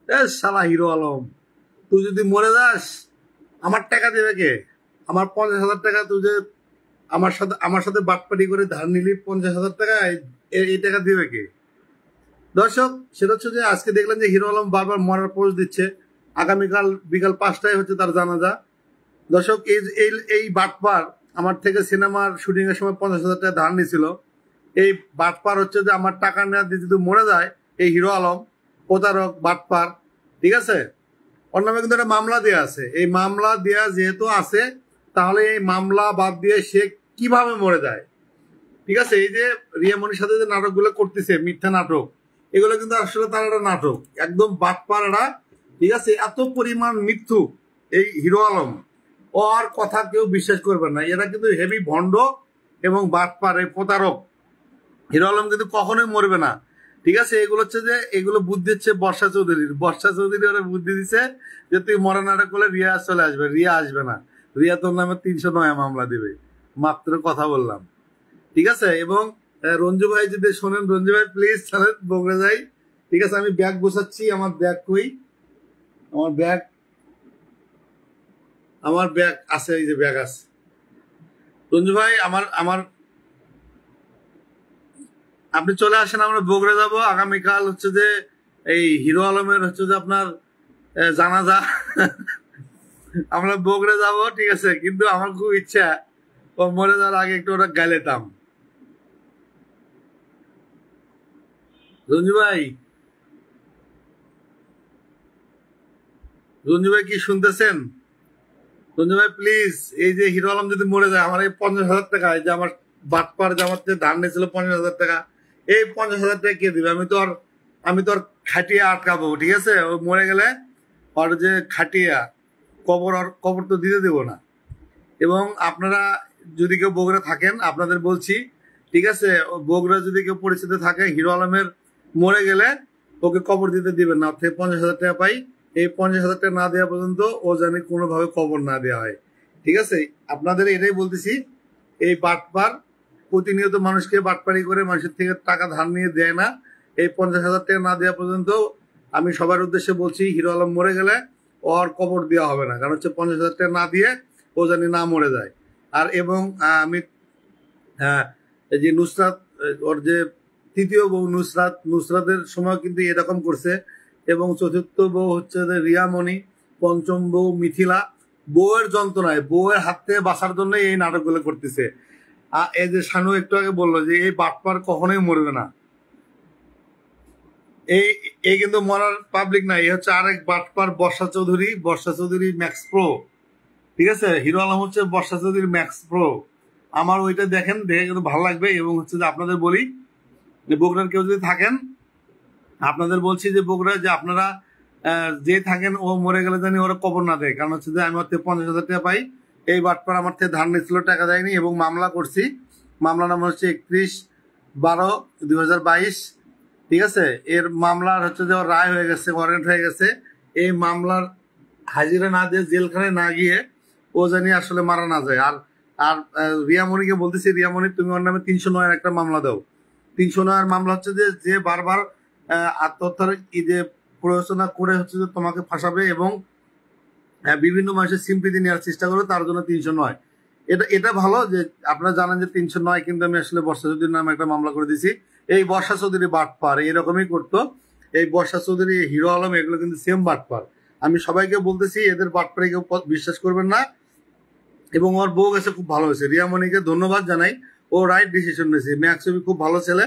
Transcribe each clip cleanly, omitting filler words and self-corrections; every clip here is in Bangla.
এ শালা হিরো আলম, তুই যদি মরে যাস আমার টাকা দেবে কে? আমার 50,000 টাকা তুই যে আমার সাথে বাটপাটি করে ধার নিলি 50,000 টাকা, এই টাকা দিবে কে? দর্শক, সেটা হচ্ছে যে আজকে দেখলাম যে হিরো আলম বারবার মরার পোজ দিচ্ছে। আগামীকাল বিকাল 5টায় হচ্ছে তার জানাজা। দর্শক, এই এই এই বাটপার আমার থেকে সিনেমার শুটিং এর সময় 50,000 টাকা ধার নিয়েছিল। এই বাটপার হচ্ছে যে আমার টাকা নেওয়া দিয়ে যদি মরে যায়, এই হিরো আলম প্রতারক বাটপার, ঠিক আছে? ওর নামে কিন্তু একটা মামলা দেওয়া আছে। এই মামলা দেওয়া যেহেতু আছে, তাহলে এই মামলা বাদ দিয়ে সে কিভাবে মরে যায়? ঠিক আছে, এই যে রিয়ামনির সাথে যে নাটকগুলো করতেছে, মিথ্যা নাটক, এগুলো কিন্তু আসলে তার একটা নাটক, একদম বাটপাড়া। ঠিক আছে, এত পরিমাণ মৃত্যু এই হিরো আলম, ওর কথা কেউ বিশ্বাস করবে না। এরা কিন্তু হেভি ভণ্ড এবং বাটপার, এই প্রতারক। হিরো আলম কিন্তু কখনোই মরবে না। ঠিক আছে, এগুলো হচ্ছে যে এগুলো বুদ্ধি হচ্ছে বর্ষা চৌধুরীর। বর্ষা চৌধুরী ওরা বুদ্ধি দিছে যে তুই মরা নাটক করলে রিয়া চলে আসবে। রিয়া আসবে না, রিয়া তোর নামে 309 মামলা দিবে। মাত্র কথা বললাম, ঠিক আছে? এবং রঞ্জু ভাই যদি শোনেন, রঞ্জু ভাই প্লিজ চলেন বগুড়া যাই। ঠিক আছে, আমি ব্যাগ গোছাচ্ছি। আমার ব্যাগ কই? আমার ব্যাগ আছে, এই যে ব্যাগ আছে। রঞ্জু ভাই, আমার আমার আপনি চলে আসেন, আমরা বগুড়া যাব। আগামীকাল হচ্ছে যে এই হিরো আলমের হচ্ছে যে আপনার জানাজা। আমরা বগুড়া যাব, ঠিক আছে? কিন্তু আমার খুব ইচ্ছা ও মরে যাওয়ার আগে একটু ওরা গাইলেতাম। রঞ্জু ভাই, রঞ্জু ভাই কি শুনতেছেন? রঞ্জু ভাই প্লিজ, এই যে হিরো আলম যদি মরে যায়, আমার এই 50,000 টাকা, এই যে আমার বাটপার যে আমার থেকে ধার নিয়েছিল 50,000 টাকা, এই 50,000 টাকা কে দিবে? আমি তো আর খাটিয়ে আটকাবো, ঠিক আছে? ও মরে গেলে ওর যে খাটিয়া কবর তো দিতে দেবো না। এবং আপনারা যদি কেউ বগুড়া থাকেন, আপনাদের বলছি, ঠিক আছে, বগুড়া যদি কেউ পরিচিত থাকে, হিরো আলমের মরে গেলে ওকে কবর দিতে দিবেন না। ওর থেকে 50,000 টাকা পাই, এই 50,000 টাকা না দেওয়া পর্যন্ত ও জানি কোনোভাবে কবর না দেওয়া হয়। ঠিক আছে, আপনাদের এটাই বলতেছি। এই বাটপার প্রতিনিয়ত মানুষকে বাটপারি করে মানুষের থেকে টাকা ধার নিয়ে দেয় না। এই 50,000 টাকা না দেওয়া পর্যন্ত আমি সবার উদ্দেশ্যে বলছি, হিরো আলম মরে গেলে ওর কবর দেওয়া হবে না। কারণ হচ্ছে 50,000 টাকা না দিয়ে ও জানি না মরে যায়। আর এবং আমি এই যে নুসরাত, ওর যে তৃতীয় বউ নুসরাতের সময় কিন্তু এরকম করছে। এবং চতুর্থ বউ হচ্ছে যে রিয়ামণি, পঞ্চম বউ মিথিলা। বউয়ের যন্ত্রণায়, বউয়ের হাত থেকে বাঁচার জন্য এই নাটকগুলো করতেছে। এই যে শানু একটু আগে বললো যে এই বাটপার কখনোই মরবে না। এই এই কিন্তু মরার পাবলিক না, এই হচ্ছে আরেক বাটপার, বর্ষা চৌধুরী ম্যাক্স প্রো। ঠিক আছে, হিরো আলম হচ্ছে বর্ষা চৌধুরী ম্যাক্স প্রো। আমার ওইটা দেখেন, দেখে কিন্তু ভালো লাগবে। এবং হচ্ছে যে আপনাদের বলি যে বগুড়ার কেউ যদি থাকেন, আপনাদের বলছি যে বগুড়ায় যে আপনারা যে থাকেন, ও মরে গেলে জানি ওরা কবর না দেয়। কারণ হচ্ছে যে আমি ওর থেকে 50,000 টাকা পাই। এই বাটপার আমার থেকে ধার নিচ্ছিল, টাকা দেয়নি এবং মামলা করছি। মামলা নাম্বার হচ্ছে 31/12/2022। ঠিক আছে, এর মামলার হচ্ছে যে ওর রায় হয়ে গেছে, ওয়ারেন্ট হয়ে গেছে। এই মামলার হাজিরা না দিয়ে, জেলখানায় না গিয়ে ও জানি আসলে মারা না যায়। আর আর রিয়ামণিকে বলতেছি, রিয়ামণি তুমি ওর নামে 309 একটা মামলা দাও। 309 মামলা হচ্ছে যে যে বারবার আত্মহত্যার ঈদে প্ররোচনা করে হচ্ছে যে তোমাকে ফাঁসাবে এবং বিভিন্ন মানুষের সিম্পিতি নেওয়ার চেষ্টা করবে, তার জন্য 309। এটা ভালো যে আপনারা জানেন যে 309 কিন্তু আমি আসলে বর্ষা চৌধুরীর নামে একটা মামলা করে দিয়েছি। এই বর্ষা চৌধুরী বাটপার এরকমই করতো। এই বর্ষা চৌধুরী, হিরো আলম, এগুলো কিন্তু সেম বাটপার। আমি সবাইকে বলতেছি, এদের বাটপারে কেউ বিশ্বাস করবেন না। এবং ওর বউ গেছে, খুব ভালো হয়েছে। রিয়ামণিকে ধন্যবাদ জানাই, ও রাইট ডিসিশন নিয়েছে। ম্যাক্সবি খুব ভালো ছেলে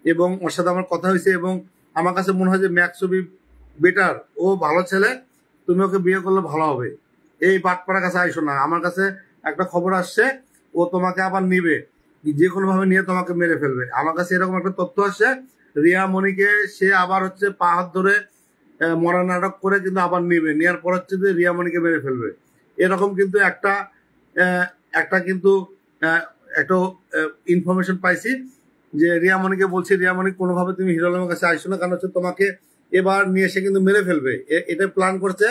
এবং ওর সাথে আমার কথা হয়েছে। এবং আমার কাছে মনে হয় যে ম্যাক্সবি বেটার, ও ভালো ছেলে, তুমি ওকে বিয়ে করলে ভালো হবে। এই বাটপাড়ার কাছে আইসো না। আমার কাছে একটা খবর আসছে, ও তোমাকে আবার নিবে, যে কোনো ভাবে নিয়ে তোমাকে মেরে ফেলবে। আমার কাছে এরকম একটা তথ্য আসছে, রিয়ামণিকে সে আবার হচ্ছে পা হাত ধরে মরা নাটক করে কিন্তু আবার নিবে, নেওয়ার পর হচ্ছে যে রিয়ামণিকে মেরে ফেলবে। এরকম কিন্তু একটা একটা কিন্তু একটা ইনফরমেশন পাইছি যে রিয়ামণিকে বলছি, রিয়ামণি কোনোভাবে তুমি হিরো আলমের কাছে আইসো না, কারণ হচ্ছে তোমাকে এবার নিয়ে এসে কিন্তু মেরে ফেলবে। এটা প্ল্যান করছে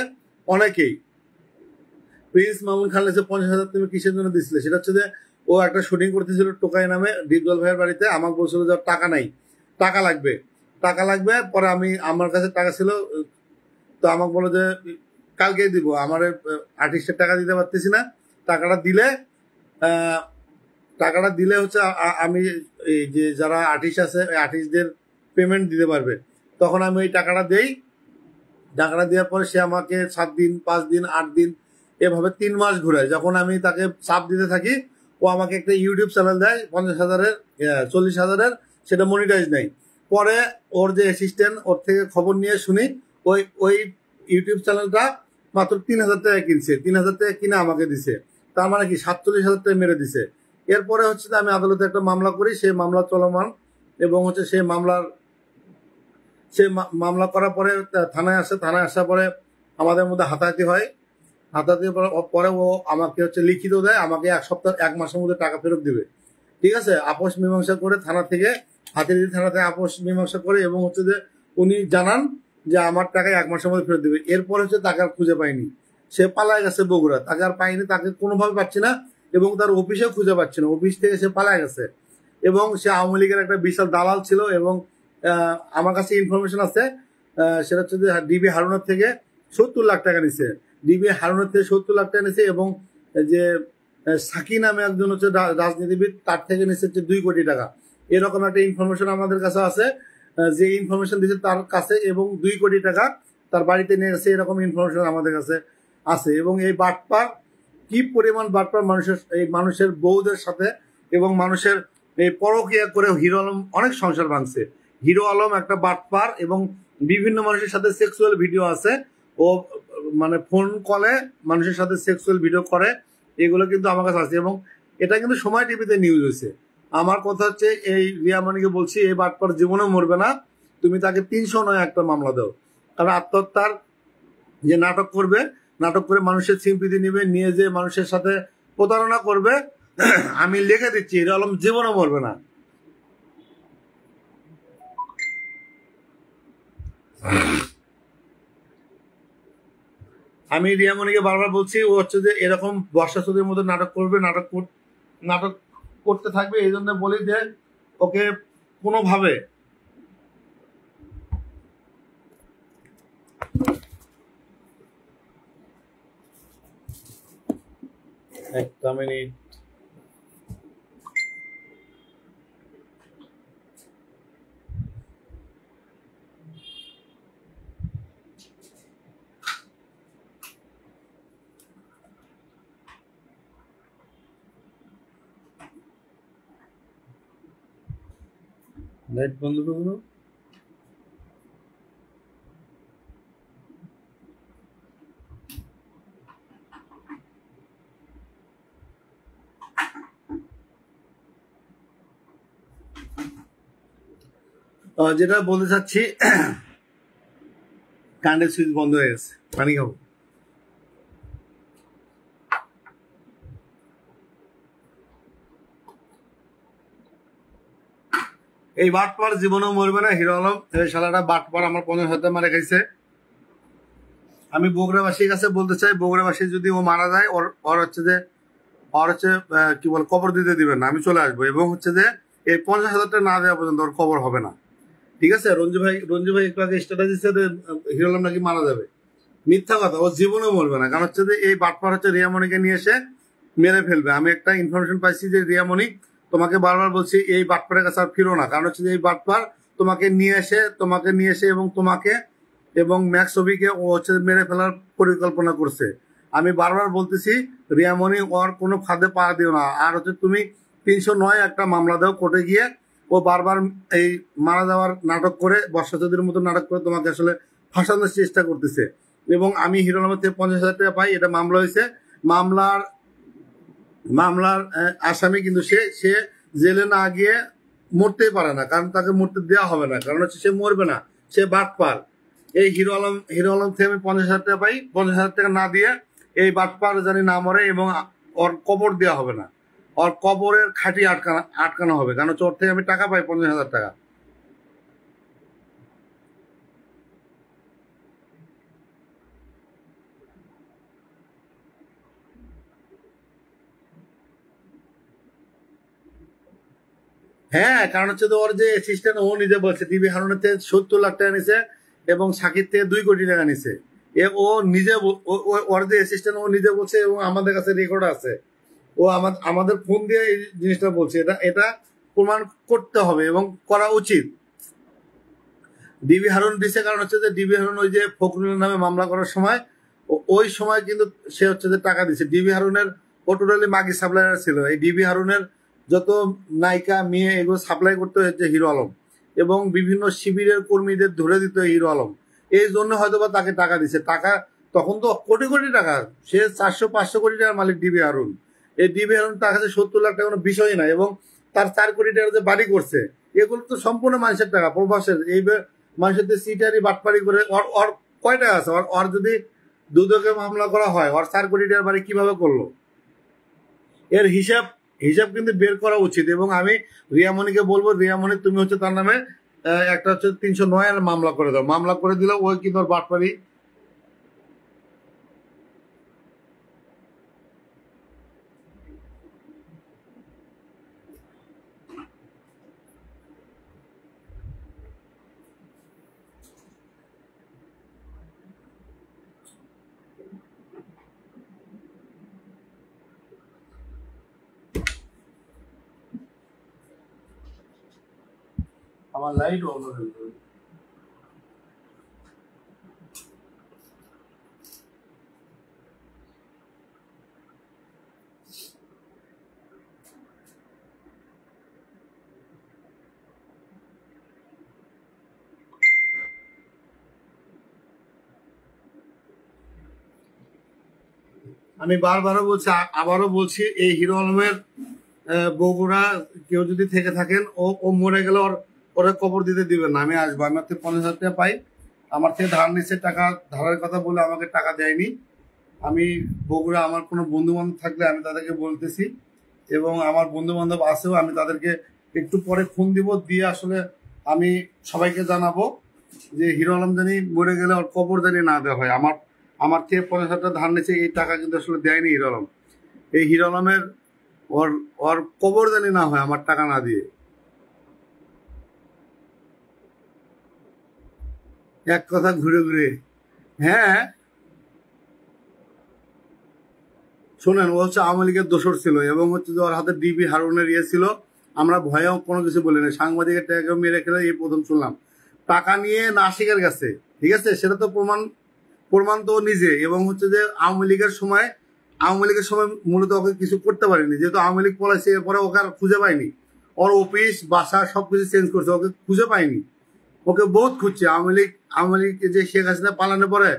অনেকেই। প্রিন্স মামুন খান লেছে 50,000 তুমি কিসের জন্য দিছিলে? সেটা হচ্ছে যে ও একটা শুটিং করতেছিল টোকাই নামে, ডিপজল ভাইয়ের বাড়িতে। আমাকে বলছিল যে টাকা নাই, টাকা লাগবে। পরে আমার কাছে টাকা ছিল তো আমাকে বলে যে কালকেই দিব, আমার আর্টিস্টের টাকা দিতে পারতেছি না, টাকাটা দিলে হচ্ছে আমি এই যে যারা আর্টিস্ট আছে আর্টিস্টদের পেমেন্ট দিতে পারবে। তখন আমি ওই টাকাটা দেই, টাকাটা দেওয়ার পরে সে আমাকে 7 দিন 5 দিন 8 দিন এভাবে 3 মাস ঘুরায়। যখন আমি তাকে চাপ দিতে থাকি, ও আমাকে একটা ইউটিউব চ্যানেল দেয় 50,000-এর 40,000-এর, সেটা মনিটাইজ নেই। পরে ওর যে অ্যাসিস্ট্যান্ট, ওর থেকে খবর নিয়ে শুনি ওই ইউটিউব চ্যানেলটা মাত্র 3,000 টাকা কিনছে, 3,000 টাকা কিনে আমাকে দিছে। তার মানে কি 47,000 টাকা মেরে দিছে। এরপরে হচ্ছে যে আমি আদালতে একটা মামলা করি, সেই মামলা চলমান, এবং হচ্ছে সেই মামলা করার পরে থানায় আসে, থানায় আসার পরে আমাদের মধ্যে হাতাহাতি হয়। হাতাহাতি পরে ও আমাকে হচ্ছে লিখিত দেয়, আমাকে 1 মাসের মধ্যে টাকা ফেরত দিবে। ঠিক আছে, আপোষ মীমাংসা করে থানা থেকে, হাতিরঝিল থানা থেকে আপোষ মীমাংসা করে, এবং হচ্ছে যে উনি জানান যে আমার টাকা 1 মাসের মধ্যে ফেরত দিবে। এরপর হচ্ছে তাকে আর খুঁজে পাইনি, সে পালায় গেছে বগুড়া, তাকে আর পাইনি, তাকে কোনোভাবে পাচ্ছি না, এবং তার অফিসেও খুঁজে পাচ্ছি না, অফিস থেকে সে পালায় গেছে। এবং সে আওয়ামী লীগের একটা বিশাল দালাল ছিল, এবং আমার কাছে ইনফরমেশন আছে, সেটা হচ্ছে যে ডিবি হারুনের থেকে 70 লাখ টাকা নিছে, ডিবি হারুনের থেকে 70 লাখ টাকা নিছে, এবং যে সাকি নামে একজন হচ্ছে রাজনীতিবিদ, তার থেকে নিচ্ছে হচ্ছে 2 কোটি টাকা। এরকম একটা ইনফরমেশন আমাদের কাছে আছে, যে ইনফরমেশন দিচ্ছে তার কাছে, এবং 2 কোটি টাকা তার বাড়িতে নিয়ে গেছে, এরকম ইনফরমেশন আমাদের কাছে আছে। এবং এই বাটপার, কি পরিমাণ বাটপার, মানুষের বউদের সাথে এবং মানুষের এই পরকীয়া করে হিরো আলম অনেক সংসার ভাঙছে। হিরো আলম একটা বাটপার, এবং বিভিন্ন মানুষের সাথে সেক্সুয়াল ভিডিও আছে, ও মানে ফোন কলে মানুষের সাথে সেক্সুয়াল ভিডিও করে, এগুলো কিন্তু আমার কাছে আছে, এবং এটা কিন্তু সময় টিভিতে নিউজ হয়েছে। আমার কথা হচ্ছে, এই রিয়ামণিকে বলছি, এই বাটপার জীবনেও মরবে না, তুমি তাকে 309 একটা মামলা দাও। কারণ আত্মহত্যার যে নাটক করবে, নাটক করে মানুষের সিম্পিতি নিবে, নিয়ে যে মানুষের সাথে প্রতারণা করবে, আমি লিখে দিচ্ছি হিরো আলম জীবনেও মরবে না। আমি রিয়ামণিকে বারবার বলছি, ও হচ্ছে যে এরকম বর্ষা চৌধুরীর মতো নাটক করবে, নাটক করতে থাকবে, এই জন্য বলি যে ওকে কোনোভাবে, একটা মিনিট, লাইট বন্ধ করবো। যেটা বলতে চাচ্ছি, কারেন্টের সুইচ বন্ধ হয়ে গেছে, পানি খাবো। এই বাটপার জীবনেও মরবে না হিরো আলম, এই শালাটা বাটপার আমার 50,000 টাকা মারে খাইছে। আমি বগুড়াবাসীর কাছে বলতে চাই, বগুড়াবাসী যদি ও মারা যায়, ওর হচ্ছে কি বল, কবর দিতে দিবেন না, আমি চলে আসবো, এবং হচ্ছে যে এই 50,000 টাকা না দেওয়া পর্যন্ত ওর কবর হবে না। ঠিক আছে, রঞ্জু ভাই একটু আগে স্ট্যাটাস দিচ্ছে যে হিরো আলম নাকি মারা যাবে, মিথ্যা কথা, ও জীবনেও মরবে না। কারণ হচ্ছে যে এই বাটপার হচ্ছে রিয়ামণিকে নিয়ে এসে মেরে ফেলবে। আমি একটা ইনফরমেশন পাইছি যে রিয়ামণি, তোমাকে বারবার বলছি এই বাটপারের কাছে আর ফিরো না, কারণ হচ্ছে যে এই বাটপার তোমাকে নিয়ে এসে এবং তোমাকে এবং ম্যাক্স ছবিকে ও হচ্ছে মেরে ফেলার পরিকল্পনা করছে। আমি বারবার বলতেছি, রিয়ামণি ওর কোনো ফাঁদে পা দিও না। আর হচ্ছে তুমি 309 একটা মামলা দাও কোর্টে গিয়ে। ও বারবার এই মারা যাওয়ার নাটক করে, বর্ষা চৌধুরীর মতো নাটক করে তোমাকে আসলে ফাঁসানোর চেষ্টা করতেছে। এবং আমি হিরো আলমের থেকে 50,000 টাকা পাই, এটা মামলা হয়েছে, মামলার আসামি কিন্তু সে জেলে না গিয়ে মরতেই পারে না, কারণ তাকে মরতে দেওয়া হবে না, কারণ হচ্ছে সে মরবে না, সে বাটপার। এই হিরো আলম থেকে আমি 50,000 টাকা পাই, 50,000 টাকা না দিয়ে এই বাটপার জানি না মরে, এবং ওর কবর দেওয়া হবে না, ওর কবরের খাঁটি আটকানো হবে, কারণ হচ্ছে ওর থেকে আমি টাকা পাই 50,000 টাকা। হ্যাঁ, কারণ হচ্ছে তো ওর যে অ্যাসিস্ট্যান্ট, ও নিজে বলছে ডিবি হারুনের থেকে 70 লাখ টাকা নিছে, এবং সাকিব থেকে 2 কোটি টাকা নিছে। ও নিজে ওর যে অ্যাসিস্ট্যান্ট ও নিজে বলছে এবং আমাদের কাছে রেকর্ড আছে। ও আমাদের ফোন দিয়ে এই জিনিসটা বলছে। এটা এটা প্রমাণ করতে হবে এবং করা উচিত। ডিবি হারুন দিছে, কারণ হচ্ছে যে ডিবি হারুন ওই যে ফখরুলের নামে মামলা করার সময় ওই সময় কিন্তু সে হচ্ছে যে টাকা দিচ্ছে। ডিবি হারুনের ও টোটালি মাগি সাপ্লায়ার ছিল। এই ডিবি হারুনের যত নায়িকা মেয়ে এগুলো সাপ্লাই করতে হচ্ছে হিরো আলম, এবং বিভিন্ন শিবিরের কর্মীদের ধরে দিত হিরো আলম। এই জন্য হয়তোবা তাকে টাকা দিচ্ছে। টাকা তখন তো কোটি কোটি টাকা, সে 400-500 কোটি টাকার মালিক ডিবি হারুন। এই ডিবি হারুন তার কাছে 70 লাখ টাকা কোনো বিষয় না, এবং তার 4 কোটি টাকা যে বাড়ি করছে এগুলো তো সম্পূর্ণ মানুষের টাকা, প্রবাসের। এই মানুষের সিটারি বাটপারি করে ওর ওর কয় টাকা আছে? ওর যদি দুদকে মামলা করা হয়, ওর 4 কোটি টাকার বাড়ি কিভাবে করলো? এর হিসাব হিসাব কিন্তু বের করা উচিত। এবং আমি রিয়ামণিকে বলবো, রিয়ামণি তুমি হচ্ছে তার নামে একটা হচ্ছে 309 এর মামলা করে দাও। মামলা করে দিলে ওই কিন্তু ওর বাটপারি। আমার লাইট অন হয়ে গেল। আমি বারবারও বলছি, আবারও বলছি, এই হিরো আলমের বগুড়া কেউ যদি থেকে থাকেন, ও ও মরে গেলে ওরা কবর দিতে দিবেন না। আমি আসবো। আমার থেকে 50,000 টাকা পাই, আমার থেকে ধার নিচ্ছে, টাকা ধারের কথা বলে আমাকে টাকা দেয়নি। আমি বগুড়া আমার কোনো বন্ধু বান্ধব থাকলে আমি তাদেরকে বলতেছি, এবং আমার বন্ধু বান্ধব আছেও, আমি তাদেরকে একটু পরে ফোন দিব, দিয়ে আসলে আমি সবাইকে জানাবো যে হিরো আলম জানি মরে গেলে ওর কবর জানি না দেওয়া হয়। আমার থেকে 50,000 টাকা ধার নিচ্ছে, এই টাকা কিন্তু আসলে দেয়নি হিরো আলম। এই হিরো আলমের ওর ওর কবর জানি না হয় আমার টাকা না দিয়ে। এক কথা ঘুরে ঘুরে। হ্যাঁ, শোনেন, ও হচ্ছে আওয়ামী লীগের দোসর ছিল, এবং হচ্ছে যে ওর হাতে ডিবি হারুনের ইয়ে ছিল। আমরা ভয়েও কোনো কিছু বলি না। সাংবাদিকের টাকা মেরে খেলে এই প্রথম শুনলাম। টাকা নিয়ে নাসিকের কাছে, ঠিক আছে, সেটা তো প্রমাণ। প্রমাণ তো ও নিজে। এবং হচ্ছে যে আওয়ামী লীগের সময় মূলত ওকে কিছু করতে পারেনি, যেহেতু আওয়ামী লীগ পলাইছে। এরপরে ওকে আর খুঁজে পায়নি। ওর অফিস বাসা সবকিছু চেঞ্জ করছে, ওকে খুঁজে পায়নি। ওকে বহুত খুঁজছে আওয়ামী লীগ যে শেখ হাসিনা পালানোর পরে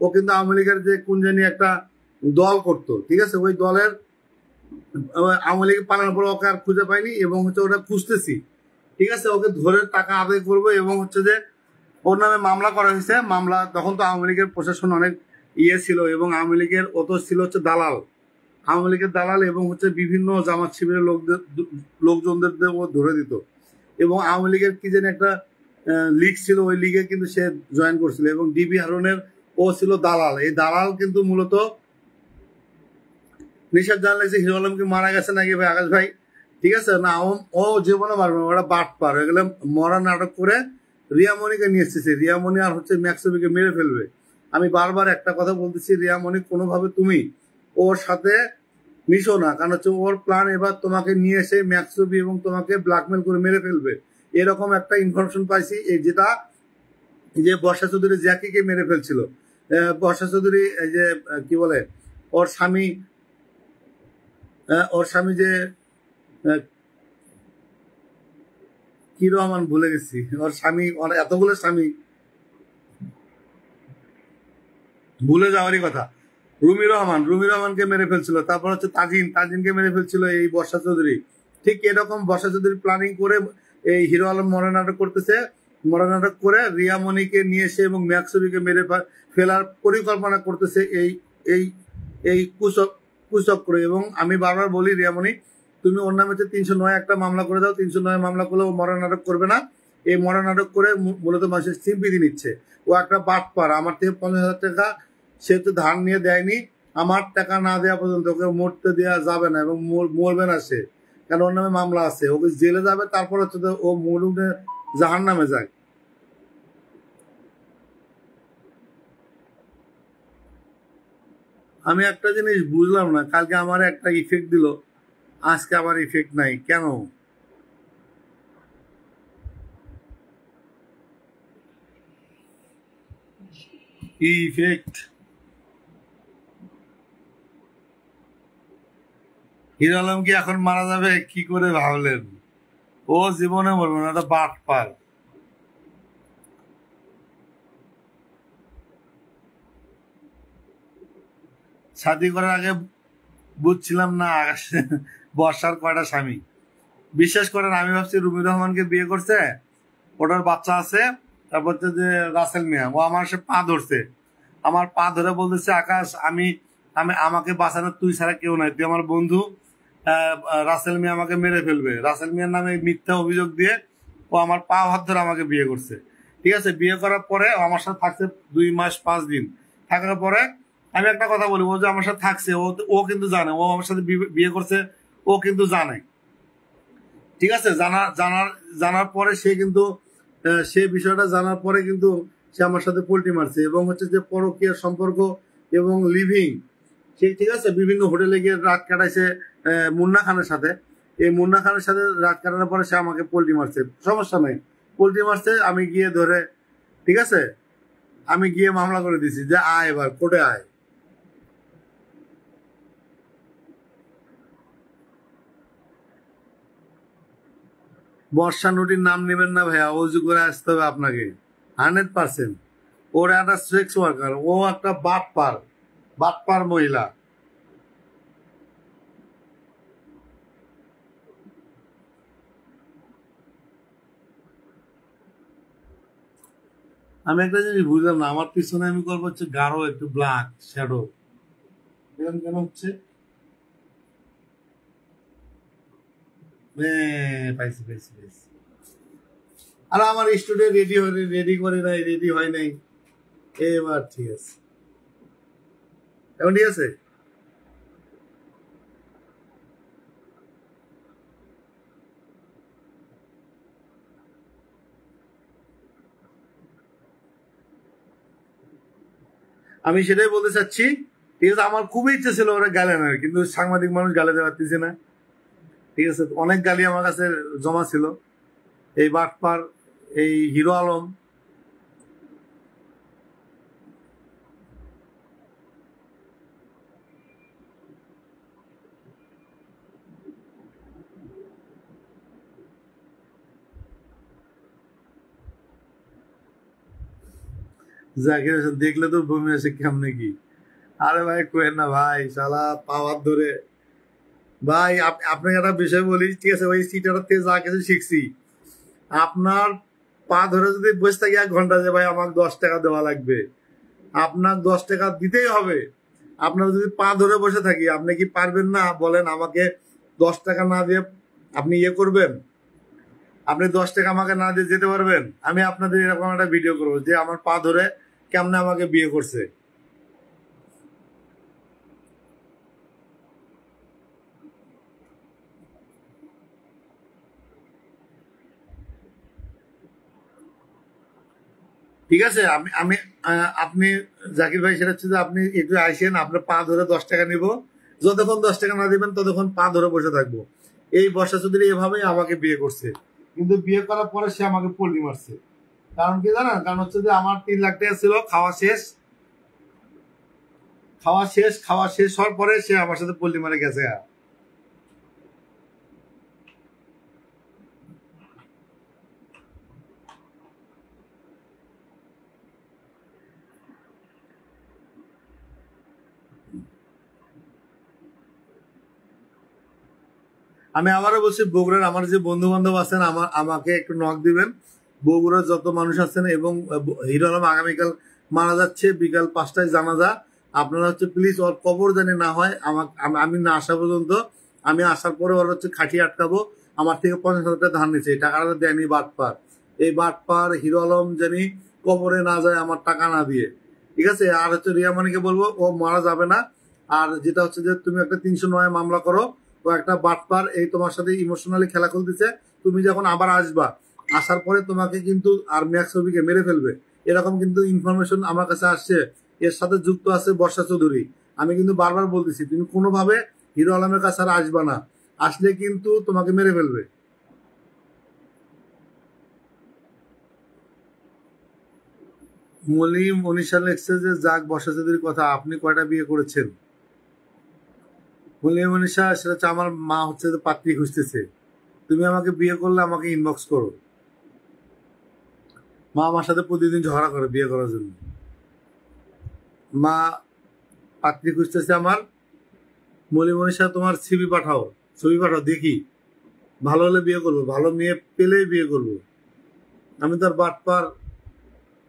ও কিন্তু আওয়ামী লীগের যে কোন জানি একটা দল করতো, ঠিক আছে, ওই দলের আওয়ামী লীগ পালানোর পরে ওকে আর খুঁজে পাইনি, এবং হচ্ছে ওটা খুঁজতেছি। ঠিক আছে, ওকে ধরে টাকা আদায় করবো। এবং হচ্ছে যে ওর নামে মামলা করা হয়েছে। মামলা তখন তো আওয়ামী লীগের প্রশাসন অনেক ইয়ে ছিল, এবং আওয়ামী লীগের ও তো ছিল হচ্ছে দালাল। আওয়ামী লীগের দালাল, এবং হচ্ছে বিভিন্ন জামাত শিবিরের লোকজনদের ও ধরে দিত। এবং আওয়ামী লীগের কি যেন একটা লীগ ছিল, ওই লিগে কিন্তু সে জয়েন করছিল। এবং ডিবি হারুনের ও ছিল দালাল। এই দালাল কিন্তু মূলত নিশাদ জানলে যে হিরো আলম কি মারা গেছে নাকি ভাই আকাশ ভাই, ঠিক আছে না, ও জীবনে মারবে না। ওরা বাট পার হয়ে গেলে মরা নাটক করে রিয়ামণিকে নিয়ে এসেছে। রিয়ামণি আর হচ্ছে ম্যাক্সবিকে মেরে ফেলবে। আমি বারবার একটা কথা বলতেছি, রিয়ামণি কোনোভাবে তুমি ওর সাথে মিশো না, কারণ হচ্ছে ওর প্ল্যান এবার তোমাকে নিয়ে এসে ম্যাক্সবি এবং তোমাকে ব্ল্যাকমেল করে মেরে ফেলবে। এরকম একটা ইনফরমেশন পাইছি, এই যেটা যে বর্ষা চৌধুরী জ্যাকিকে মেরে ফেলছিল। বর্ষা চৌধুরী এই যে কি বলে ওর স্বামী, ওর স্বামী যে আহ, কি রহমান ভুলে গেছি ওর স্বামী, ওর এতগুলো স্বামী, ভুলে যাওয়ারই কথা। রুমি রহমানকে মেরে ফেলছিল। তারপর হচ্ছে তাজিনকে মেরে ফেলছিল এই বর্ষা চৌধুরী। ঠিক এরকম বর্ষা চৌধুরী প্ল্যানিং করে এই হিরো আলম মরা নাটক করতেছে। মরা নাটক করে রিয়ামণিকে নিয়ে এসে এবং ম্যাক্সবিকে মেরে ফেলার পরিকল্পনা করতেছে এই এই এই কুচক্র। এবং আমি বারবার বলি, রিয়ামণি তুমি ওর নামে 309 একটা মামলা করে দাও। 309 মামলা করলে ও মরা নাটক করবে না। এই মরা নাটক করে মূলত মানুষের সিম্পিতি নিচ্ছে। ও একটা বাটপার। আমার থেকে 50,000 টাকা সে তো ধার নিয়ে দেয়নি। আমার টাকা না দেওয়া পর্যন্ত ওকে মরতে দেওয়া যাবে না, এবং মরবে না সে, কারণ ওর নামে মামলা আছে। ওকে জেলে যাবে, তারপর হচ্ছে ও মরুনে জাহান নামে যায়। আমি একটা জিনিস বুঝলাম না, কালকে আমার একটা ইফেক্ট দিল, আজকে আমার ইফেক্ট নাই কেন? কি ইফেক্ট? হিরো আলম কি এখন মারা যাবে? কি করে ভাবলেন? ও জীবনে মরবে না, ওটা বাটপার। শাদি করার আগে বুঝছিলাম না বর্ষার কয়টা স্বামী। বিশ্বাস করেন, আমি ভাবছি রুমি রহমানকে বিয়ে করছে, ওটার বাচ্চা আছে, তারপর হচ্ছে যে রাসেল মিয়া, ও আমার সে পা ধরছে, আমার পা ধরে বলতেছে, আকাশ আমি আমি আমাকে বাঁচানোর তুই ছাড়া কেউ নাই, তুই আমার বন্ধু, রাসেল মিয়া আমাকে মেরে ফেলবে। রাসেল মিয়ার নামে মিথ্যা অভিযোগ দিয়ে ও আমার পা হাত ধরে আমাকে বিয়ে করছে। ঠিক আছে, বিয়ে করার পরে ও আমার সাথে থাকছে 2 মাস 5 দিন। থাকার পরে আমি একটা কথা বলি, ও যে আমার সাথে থাকছে, ও কিন্তু জানে ও আমার সাথে বিয়ে করছে, ও কিন্তু জানে। ঠিক আছে, জানার পরে সে কিন্তু সে বিষয়টা জানার পরে কিন্তু সে আমার সাথে পোল্টি মারছে, এবং হচ্ছে যে পরকীয়া সম্পর্ক এবং লিভিং, সে ঠিক আছে বিভিন্ন হোটেলে গিয়ে রাত কাটাইছে মুন্না খানের সাথে। এই মুন্না খানের সাথে রাত কাটানোর পরে সে আমাকে পোল্টি মারছে, সমস্যা নেই, পোল্টি মারছে, আমি গিয়ে ধরে, ঠিক আছে, আমি গিয়ে মামলা করে দিছি যে আয় এবার কোর্টে আয়। বর্ষা নদীর নাম নেবেন না ভাইয়া, অজু করে আসতে হবে আপনাকে 100%। ওর একটা সেক্স ওয়ার্কার, ও একটা বাটপার, বাটপার মহিলা। আমি একটা জিনিস বুঝলাম না, আমার পিছনে আমি করবো হচ্ছে গাঢ় একটু ব্ল্যাক শ্যাডো, এরকম কেন হচ্ছে? পাইছি পাইছি পাইছি। আর আমার স্টুডেন্ট রেডি করে নাই, রেডি হয় নাই, এবার ঠিক আছে, এখন ঠিক আছে। আমি সেটাই বলতে চাচ্ছি, ঠিক আছে, আমার খুবই ইচ্ছে ছিল ওরা গালে না, কিন্তু সাংবাদিক মানুষ গালে দেওয়া পারতেছে না। ঠিক আছে, অনেক গালি আমার কাছে জমা ছিল, এই বাটপার, এই হিরো আলম। জাকির হোসেন দেখলে তো বমি আসে কেমনে কি। আরে ভাই কোয়েন না ভাই, শালা পাওয়ার ধরে। ভাই আপনাকে একটা বিষয় বলি, ঠিক আছে, ওই সিটারতে যা কিছু শিখছি, আপনার পা ধরে যদি বসে থাকি 1 ঘন্টা, যে ভাই আমাকে 10 টাকা দেওয়া লাগবে, আপনার 10 টাকা দিতেই হবে। আপনার যদি পা ধরে বসে থাকি, আপনি কি পারবেন না বলেন? আমাকে 10 টাকা না দিয়ে আপনি ইয়ে করবেন? আপনি 10 টাকা আমাকে না দিয়ে যেতে পারবেন? আমি আপনাদের এরকম একটা ভিডিও করবো যে আমার পা ধরে কেমনে আমাকে বিয়ে করছে। ঠিক আছে, আমি আমি আপনি জাকির ভাই, সেটা হচ্ছে যে আপনি একটু আইসেন, আপনার পা ধরে 10 টাকা নিব, যতক্ষণ 10 টাকা না দিবেন ততক্ষণ পা ধরে বসে থাকবো। এই বর্ষা চৌধুরী এভাবেই আমাকে বিয়ে করছে, কিন্তু বিয়ে করার পরে সে আমাকে পল্লি মারছে। কারণ কি জানেন? কারণ হচ্ছে যে আমার 3 লাখ টাকা ছিল, খাওয়া শেষ, খাওয়া শেষ হওয়ার পরে সে আমার সাথে পল্লি মারে গেছে। আমি আবারও বলছি, বগুড়ার আমার যে বন্ধু বান্ধব আছেন, আমাকে একটু নক দিবেন। বগুড়ার যত মানুষ আছেন, এবং হিরো আলম আগামীকাল মারা যাচ্ছে, বিকাল 5টায় জানাজা। আপনারা হচ্ছে প্লিজ ওর কবর জানি না হয়, আমি না আসা পর্যন্ত, আমি আসার পরে ওর হচ্ছে খাটিয়ে আটকাবো। আমার থেকে 50,000 টাকা ধার নিচ্ছে, এই টাকাটা দেয়নি বাটপার। এই বাটপার হিরো আলম জানি কবরে না যায় আমার টাকা না দিয়ে। ঠিক আছে, আর হচ্ছে রিয়ামানিকে বলবো ও মারা যাবে না। আর যেটা হচ্ছে যে তুমি একটা 309 মামলা করো, ও একটা বাটপার, এই তোমার সাথে ইমোশনালি খেলা খেলতেছে। তুমি যখন আবার আসবা, আসার পরে তোমাকে কিন্তু আর ম্যাক্স ছবিকে মেরে ফেলবে, এরকম কিন্তু ইনফরমেশন আমার কাছে আসছে। এর সাথে যুক্ত আছে বর্ষা চৌধুরী, আমি কিন্তু বারবার বলতেছি তুমি কোনোভাবে হিরো আলমের কাছে আর আসবা না, আসলে কিন্তু তোমাকে মেরে ফেলবে। মনীষা লেখছে যে যাক বর্ষাচাঁদের কথা, আপনি কয়টা বিয়ে করেছেন? মনীষা, সেটা হচ্ছে আমার মা হচ্ছে যে পাত্রী খুঁজতেছে, তুমি আমাকে বিয়ে করলে আমাকে ইনবক্স করো। মা আমার সাথে প্রতিদিন ঝগড়া করে বিয়ে করার জন্য। মা পাত্রী খুঁজতেছে আমার। মনীষা তোমার ছবি পাঠাও, ছবি পাঠাও দেখি, ভালো হলে বিয়ে করবো, ভালো মেয়ে পেলেই বিয়ে করবো। আমি তো আর বাটপার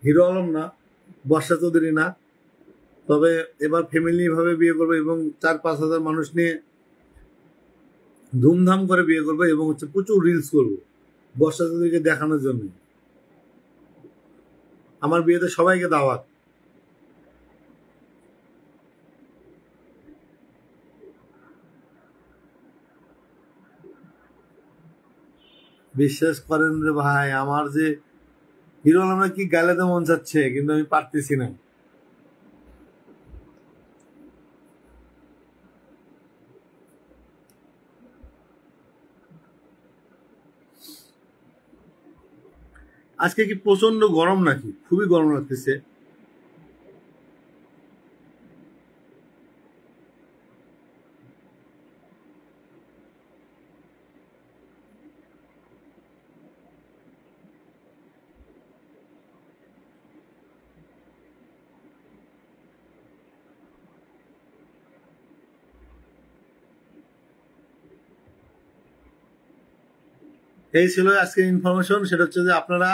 হিরো আলম না, বর্ষা চৌধুরী না। তবে এবার ফ্যামিলি ভাবে বিয়ে করবো এবং 4-5 হাজার মানুষ নিয়ে ধুমধাম করে বিয়ে করবো এবং হচ্ছে প্রচুর রিলস করবো বর্ষা চৌধুরীকে দেখানোর জন্য। আমার বিয়েতে সবাইকে দাওয়াত। বিশ্বাস করেন রে ভাই, আমার যে হিরো আলমের কি গাইলাতে মন চাচ্ছে, কিন্তু আমি পারতেছি না। আজকে কি প্রচন্ড গরম নাকি? খুবই গরম লাগতেছে। এই ছিল আজকে ইনফরমেশন। সেটা হচ্ছে যে আপনারা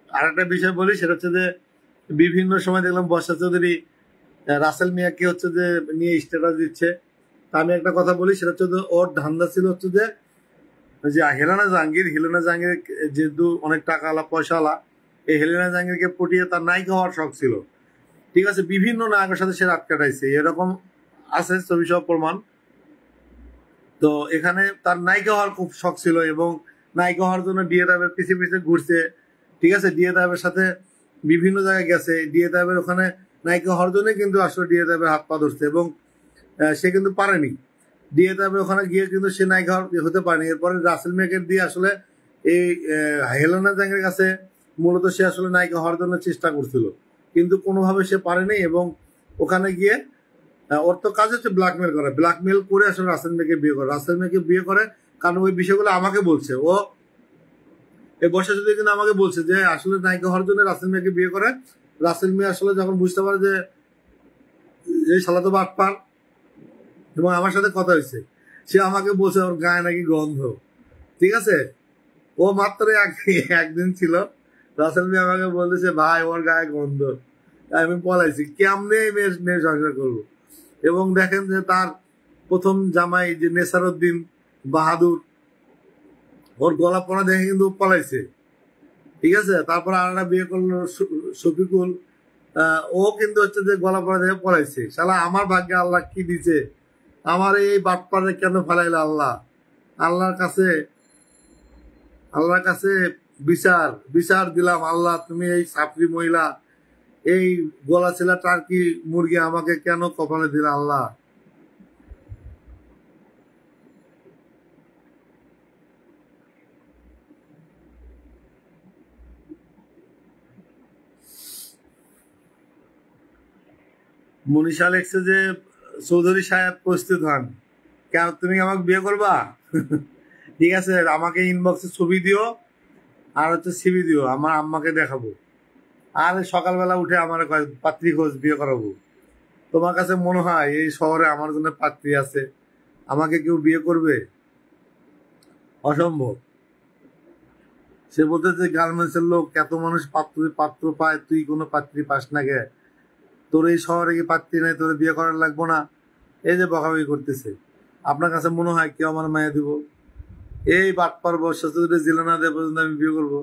আরেকটা বিষয় বলি, সেটা হচ্ছে যে বিভিন্ন সময় দেখলাম বর্ষা চৌধুরী রাসেল মিয়াকে হচ্ছে যে নিয়ে স্ট্যাটাস দিচ্ছে। তা আমি একটা কথা বলি, সেটা হচ্ছে যে ওর ধান্দা ছিল হচ্ছে যে হেলেনা জাহাঙ্গীর যেহেতু অনেক টাকাওয়ালা পয়সাওয়ালা, এই হেলেনা জাহাঙ্গীরকে পটিয়ে তার নায়িকা হওয়ার শখ ছিল। ঠিক আছে, বিভিন্ন নায়কের সাথে সে রাত কাটাইছে, এরকম আছে ছবি সহ প্রমাণ। তো এখানে তার নায়িকা হওয়ার খুব শখ ছিল এবং নায়িকা হওয়ার জন্য ডিএ তাইবের পিছিয়ে পিছিয়ে ঘুরছে। ঠিক আছে, ডিএ তাইবের সাথে বিভিন্ন জায়গায় গেছে, ডিএ তাইবের ওখানে নায়িকা হওয়ার জন্য কিন্তু আসলে ডিএ তাইবের হাত পা ধরছে এবং সে কিন্তু পারেনি। ডিএ তাইবের ওখানে গিয়ে কিন্তু সে নায়িকা হতে পারেনি। এরপরে রাসেল মেকের দিয়ে আসলে এই হেলেনা জাহাঙ্গীরের কাছে মূলত সে আসলে নায়িকা হওয়ার জন্য চেষ্টা করছিল, কিন্তু কোনোভাবে সে পারেনি এবং ওখানে গিয়ে ওর তো কাজ হচ্ছে ব্ল্যাকমেল করে আসলে রাসেল মেয়েকে বিয়ে করে। রাসেল মেয়েকে বিয়ে করে কারণ ওই বিষয়গুলো আমাকে বলছে। ও এই বর্ষা যদি কিন্তু আমাকে বলছে যে আসলে নায়িকা হওয়ার জন্য রাসেল মেয়েকে বিয়ে করে। রাসেল মেয়ে আসলে যখন বুঝতে পারে যে এই শালা তো বাটপার এবং আমার সাথে কথা হয়েছে, সে আমাকে বলছে ওর গায়ে নাকি গন্ধ। ঠিক আছে, ও মাত্র একদিন ছিল, রাসেল মেয়ে আমাকে বলতেছে ভাই ওর গায়ে গন্ধ। আমি পলাইছি, কেমনে মেয়ে সংসার করবো। এবং দেখেন যে তার প্রথম জামাই যে নেসারউদ্দিন বাহাদুর, ওর গলা পড়া দেখে কিন্তু পলাইছে। ঠিক আছে, তারপর আর একটা বিয়ে করলো শফিকুল, ও কিন্তু হচ্ছে যে গলা পড়া দেখে পলাইছে। শালা আমার ভাগ্যে আল্লাহ কি দিছে, আমার এই বাটপারে কেন ফেলাইলো আল্লাহ। আল্লাহর কাছে বিচার বিচার দিলাম, আল্লাহ তুমি এই ছাত্রী মহিলা, এই গলা ছেলা টার্কি মুরগি আমাকে কেন কপালে দিল আল্লাহ। মনীষা লেখছে যে চৌধুরী সাহেব প্রস্তুত হন, কেন তুমি আমাকে বিয়ে করবা? ঠিক আছে, আমাকে ইনবক্সে ছবি দিও আর হচ্ছে সিভি দিও, আমার আম্মাকে দেখাবো। আর সকালবেলা উঠে আমার পাত্রী খোঁজ, বিয়ে করাবো। তোমার কাছে মনে হয় এই শহরে আমার জন্য পাত্রী আছে? আমাকে কেউ বিয়ে করবে? অসম্ভব। সে বলতে যে গার্মেন্টসের লোক, এত মানুষ পাত্র পায়, তুই কোনো পাত্রী পাস না গে? তোর এই শহরে কি পাত্রী নাই, তোর বিয়ে করার লাগবো না? এই যে বকাবকি করতেছে, আপনার কাছে মনে হয় কেউ আমার মায়া দিব? এই বাটপার বর্ষা চৌধুরী জেলে না দেওয়া পর্যন্ত আমি বিয়ে করবো?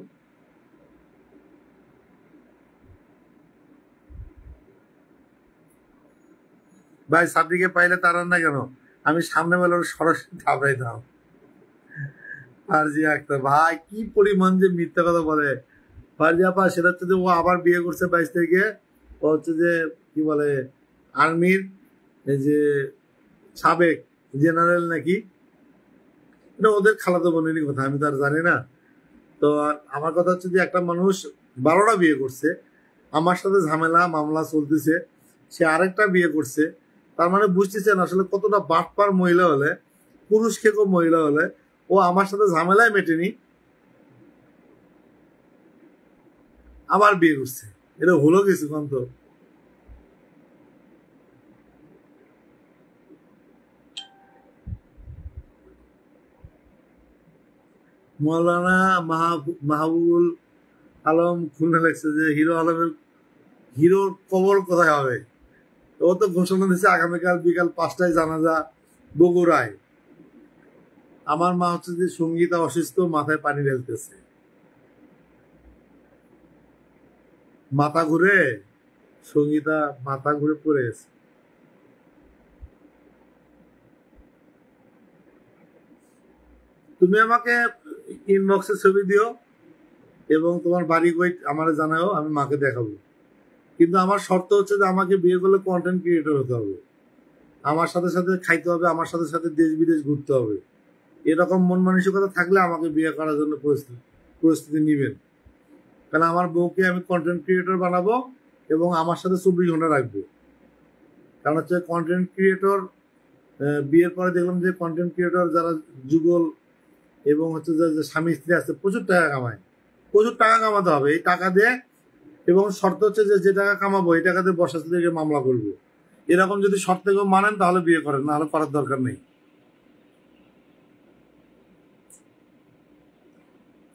ভাই সাবরিকে পাইলে তারার না কেন? আমি সামনে বেলা সরাসরি থাপড়াইতাম। ফারজিয়া আক্তার ভাই কি পরিমাণ যে মিথ্যা কথা বলে। ফারজিয়া আপা, সেটা হচ্ছে যে ও আবার বিয়ে করছে 22 তারিখে। ও হচ্ছে যে কি বলে আর্মির এই যে সাবেক জেনারেল নাকি, এটা ওদের খালাতো বোনেরই কথা, আমি তো আর জানি না। তো আমার কথা হচ্ছে যে একটা মানুষ 12টা বিয়ে করছে, আমার সাথে ঝামেলা মামলা চলতেছে, সে আরেকটা বিয়ে করছে, তার মানে বুঝতেছেন আসলে কতটা বাটপার মহিলা হলে, পুরুষ খেকো মহিলা হলে ও আমার সাথে ঝামেলায় মেটেনি আবার বিয়ে করছে। এটা হলো কিছু কন্ত। মৌলানা মাহবুবুল আলম খুলনা লেগছে যে হিরো আলমের হিরোর কবর কোথায় হবে। ও তো ঘোষণা দিচ্ছে আগামীকাল বিকাল 5টায় জানাজা বগুড়ায়। আমার মা হচ্ছে যে সঙ্গীতা অসুস্থ, মাথায় পানি ঢেলতেছে, মাথা ঘুরে, সঙ্গীতা মাথা ঘুরে পড়ে গেছে। তুমি আমাকে ইনবক্সে ছবি দিও এবং তোমার বাড়ি কই আমার জানাও, আমি মাকে দেখাবো। কিন্তু আমার শর্ত হচ্ছে যে আমাকে বিয়ে করলে কন্টেন্ট ক্রিয়েটর হতে হবে, আমার সাথে সাথে খাইতে হবে, আমার সাথে সাথে দেশ বিদেশ ঘুরতে হবে। এরকম মন মানসিকতা থাকলে আমাকে বিয়ে করার জন্য প্রস্তুতি নিবেন। কারণ আমার বউকে আমি কন্টেন্ট ক্রিয়েটর বানাবো এবং আমার সাথে 24 ঘন্টা রাখবো। কারণ হচ্ছে কন্টেন্ট ক্রিয়েটর, বিয়ের পরে দেখলাম যে কন্টেন্ট ক্রিয়েটর যারা যুগল এবং হচ্ছে যে স্বামী স্ত্রী আছে প্রচুর টাকা কামায়, প্রচুর টাকা কামাতে হবে এই টাকা দিয়ে। এবং শর্ত হচ্ছে যে টাকা কামাবো এই টাকা দিয়ে বর্ষা থেকে মামলা করবো। এরকম যদি শর্ত কেউ মানেন তাহলে বিয়ে করেন, না হলে করার দরকার নেই।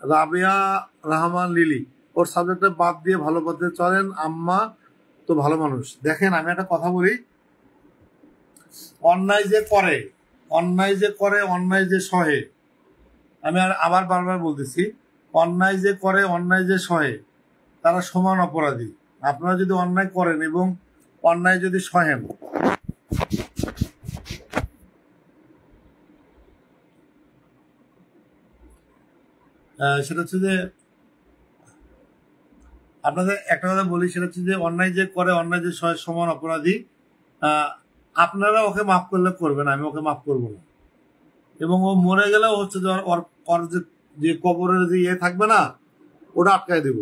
রাবেয়া রহমান লিলি, ওর সাবজেক্টটা বাদ দিয়ে ভালো পথে চলেন, আম্মা তো ভালো মানুষ। দেখেন আমি একটা কথা বলি, অন্যায় যে করে, অন্যায় যে করে, অন্যায় যে সহে, আমি আবার বারবার বলতেছি, অন্যায় যে করে, অন্যায় যে সহে, তারা সমান অপরাধী। আপনারা যদি অন্যায় করেন এবং অন্যায় যদি সহেন, সেটা হচ্ছে যে আপনাদের একটা কথা বলি, সেটা হচ্ছে যে অন্যায় যে করে, অন্যায় যে সহে সমান অপরাধী। আপনারা ওকে মাফ করলে করবেন, আমি ওকে মাফ করবো না। এবং ও মরে গেলেও হচ্ছে যে ওর যে কবরের যে ইয়ে থাকবে না, ওটা আটকায় দেব।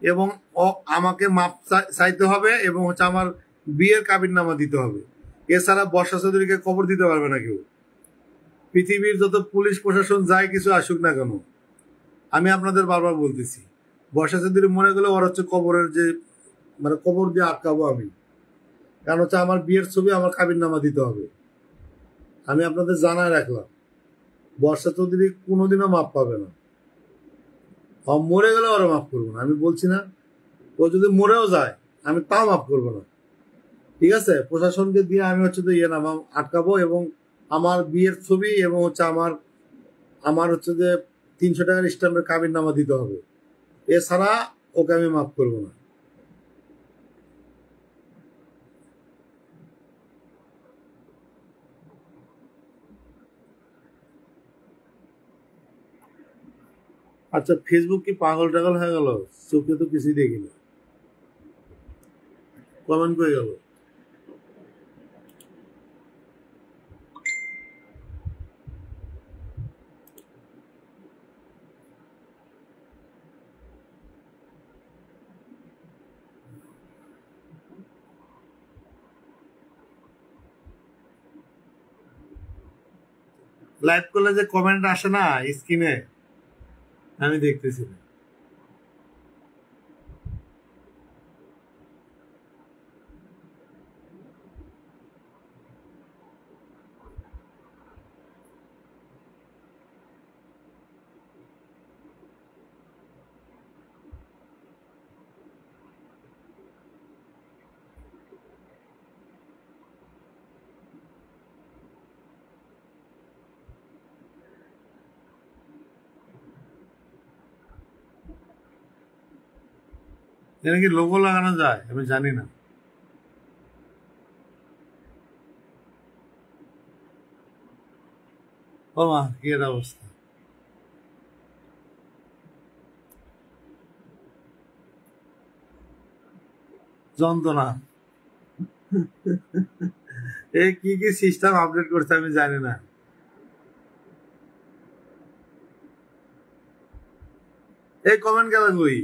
এবং ও আমাকে মাপ চাইতে হবে এবং হচ্ছে আমার বিয়ের কাবিননামা দিতে হবে। এছাড়া বর্ষা চৌধুরীকে কবর দিতে পারবে না কেউ। পৃথিবীর যত পুলিশ প্রশাসন যাই কিছু আসুক না কেন, আমি আপনাদের বারবার বলতেছি, বর্ষা চৌধুরী মরে গেলে ওর হচ্ছে কবরের যে মানে কবর দিয়ে আটকাবো আমি। কারণ হচ্ছে আমার বিয়ের ছবি, আমার কাবিননামা দিতে হবে। আমি আপনাদের জানায় রাখলাম, বর্ষা চৌধুরী কোনোদিনও মাপ পাবে না। মরে গেলে ওরা মাফ করবো না, আমি বলছি না। ও যদি মরেও যায় আমি তাও মাফ করবো না। ঠিক আছে, প্রশাসনকে দিয়ে আমি হচ্ছে তো ইয়ে নাম আটকাবো এবং আমার বিয়ের ছবি এবং হচ্ছে আমার আমার হচ্ছে যে 300 টাকার স্ট্যাম্পের কাবিননামা দিতে হবে। এছাড়া ওকে আমি মাফ করবো না। আচ্ছা, ফেসবুক কি পাগল টাগল হয়ে গেল? চোখে তো কিছুই দেখি না, কমেন্ট করে গেল। লাইভ করলে যে কমেন্ট আসে না স্ক্রিনে, আমি দেখতেছি না। এটা কি লোগো লাগানো যায়? আমি জানি না। ও মা, কি এর অবস্থা! যন্ত্রণা। এই কি কি সিস্টেম আপডেট করছে আমি জানি না। এই কমেন্ট গেল কই,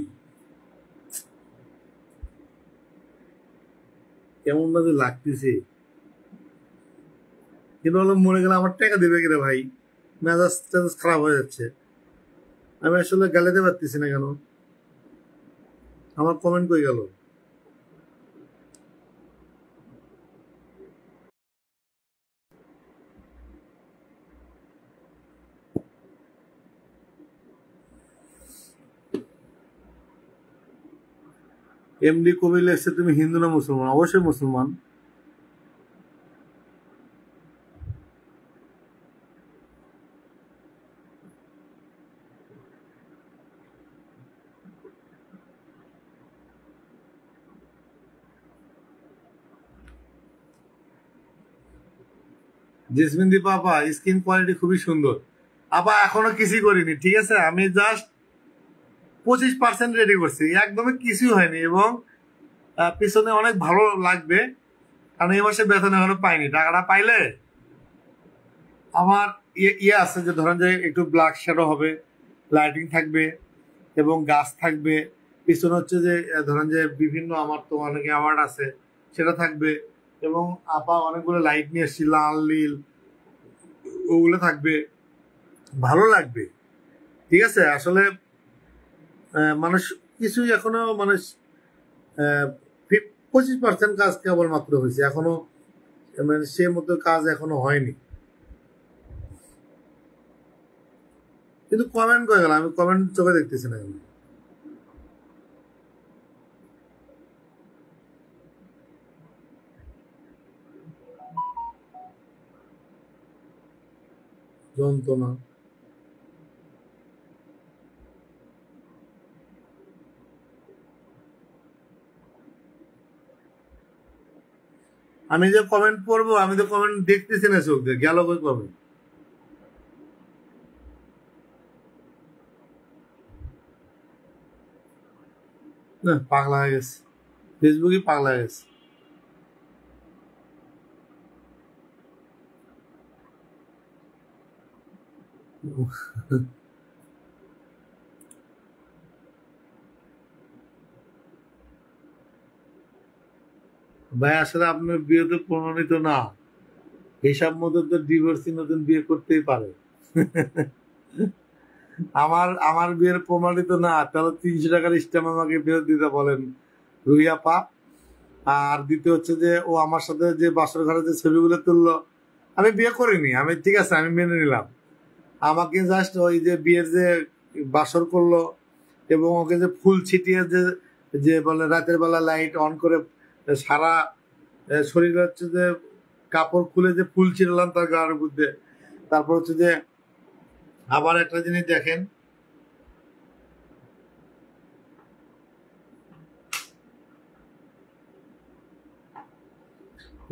কেমন বাজে লাগতেছে। কিন্তু হলো মনে গেলে আমার টাকা দেবে কিনা ভাই, মেজাজ টেজাজ খারাপ হয়ে যাচ্ছে। আমি আসলে গালাতে পারতেছি না কেন, আমার কমেন্ট কই গেল। এমডি কবির লেখছে তুমি হিন্দু না মুসলমান? অবশ্যই মুসলমান। জেসমিন দীপা আপা, স্কিন কোয়ালিটি খুবই সুন্দর। আপা এখনো কিছুই করিনি, ঠিক আছে, আমি জাস্ট 25% রেডি করছি, একদমই কিছুই হয়নি। এবং পিছনে অনেক ভালো লাগবে, কারণ এই মাসে বেতন এখনো পাইনি। টাকাটা পাইলে আমার ইয়ে আছে যে ধরেন যে একটু ব্ল্যাক শ্যাডো হবে, লাইটিং থাকবে এবং গাছ থাকবে। পিছনে হচ্ছে যে ধরেন যে বিভিন্ন আমার তো অনেক অ্যাওয়ার্ড আছে, সেটা থাকবে। এবং আপা অনেকগুলো লাইট নিয়ে এসেছি, লাল নীল, ওগুলো থাকবে, ভালো লাগবে। ঠিক আছে, আসলে মানুষ কিছুই এখনো মানুষ 25% কাজ কেবলমাত্র হয়েছে, এখনো মানে সে মতো কাজ এখনো হয়নি। কিন্তু কমেন্ট করে গেল, আমি কমেন্ট চোখে দেখতেছি না কেন। যন্ত্রণা। আমি যে কমেন্ট পড়বো, আমি তো কমেন্ট দেখতেছি না, চোখ দিয়ে গেল কই কমেন্ট। না, পাগলা হয়ে গেছে, ফেসবুকই পাগলা হয়ে গেছে। ভাই আসলে আপনার বিয়ে তো প্রমাণিত না, হিসাব মতো তো ডিভোর্সি নতুন বিয়ে করতেই পারে। আমার আমার বিয়ের প্রমাণিত না, তাহলে 300 টাকার স্ট্যাম্প আমাকে ফেরত দিতে বলেন রুইয়া পা। আর দ্বিতীয় হচ্ছে যে ও আমার সাথে যে বাসর ঘরে যে ছবিগুলো তুললো, আমি বিয়ে করিনি, আমি ঠিক আছে আমি মেনে নিলাম। আমাকে জাস্ট ওই যে বিয়ের যে বাসর করলো এবং ওকে যে ফুল ছিটিয়ে যে যে বলে রাতের বেলা লাইট অন করে সারা শরীর হচ্ছে যে কাপড় খুলে যে ফুল ছিটালাম তার গায়ের মধ্যে। তারপর হচ্ছে যে আবার একটা জিনিস দেখেন,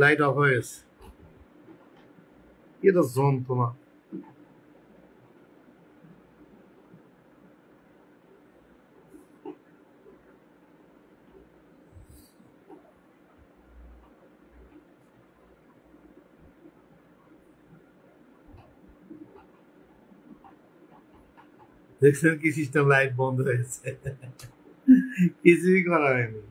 লাইট অফ হয়ে গেছে, এটা যন্ত্রণা। দেখছেন কি সিস্টেম, লাইট বন্ধ হয়েছে, কিছুই করা হয়নি।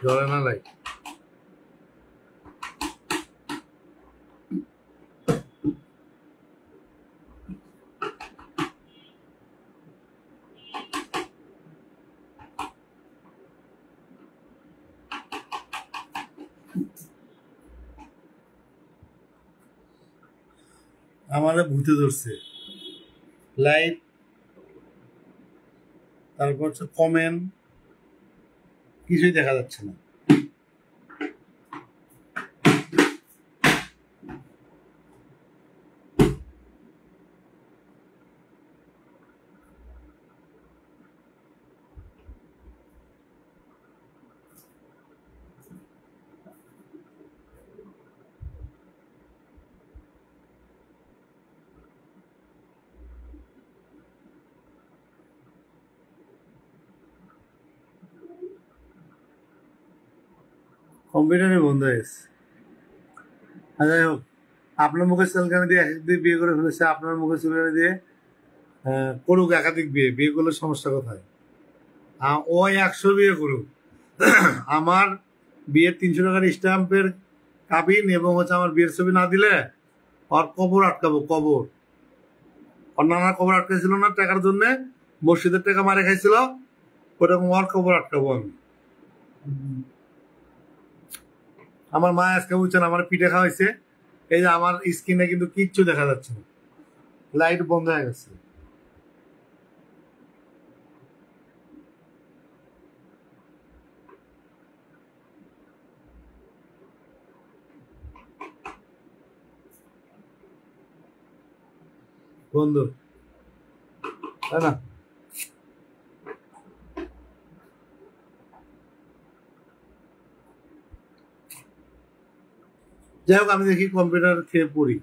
জ্বলে না লাইট। আমারে ভূতে ধরছে, লাইট, তারপর হচ্ছে কমেন্ট, কিছুই দেখা যাচ্ছে না। কম্পিউটারে বন্ধ হয়ে গেছে। যাই হোক, আপনার মুখে চুলকানি দিয়ে একদিক বিয়ে করে ফেলেছে, আপনার মুখে চুলকানি দিয়ে করুক একাধিক বিয়ে, বিয়ে করলে সমস্যা কোথায়? ওই 100 বিয়ে করুক, আমার বিয়ের 300 টাকার স্ট্যাম্পের কাবিন এবং হচ্ছে আমার বিয়ের ছবি না দিলে ওর কবর আটকাবো, কবর। ওর নানার কবর আটকাইছিল না টাকার জন্য, মসজিদের টাকা মারে খাইছিল, ওরকম ওর কবর আটকাবো আমি। আমার মা আজকে বুঝছেন আমার পিঠে খাওয়াইছে, এই যে আমার স্কিনে কিন্তু কিচ্ছু দেখা যাচ্ছে না, লাইট বন্ধ হয়ে গেছে। বন্ধু, তাই না? যাই হোক, আমি দেখি কম্পিউটার খেয়ে পড়ি।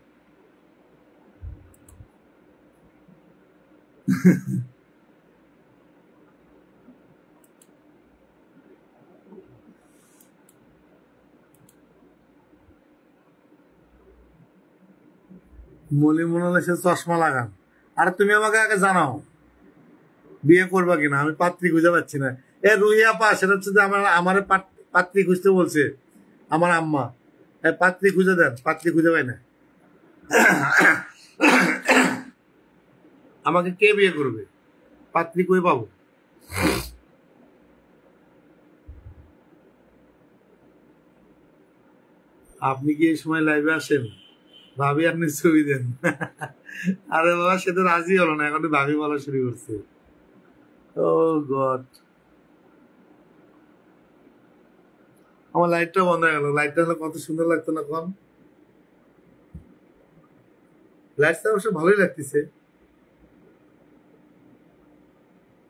মলি মনে হলে সে চশমা লাগান। আর তুমি আমাকে আগে জানাও বিয়ে করবা কিনা, আমি পাত্রী খুঁজে পাচ্ছি না। রুইয়া পা, সেটা হচ্ছে যে আমার পাত্রী খুঁজতে বলছে আমার আম্মা। পাত্রী খুঁজে দেন, পাত্রী খুঁজে পাই না। আমাকে কে বিয়ে করবে, পাত্রী কই পাবো? আপনি কি এই সময় লাইভে আসেন? ভাবি আপনি ছবি দেন। আরে বাবা, সে তো রাজি হলো না, এখন ভাবি বলা শুরু করছে। ও গড, আমার লাইটটা বন্ধ হয়ে গেল। লাইটটা হলে কত সুন্দর লাগতো না কম। লাইটটা অবশ্য ভালোই লাগতেছে।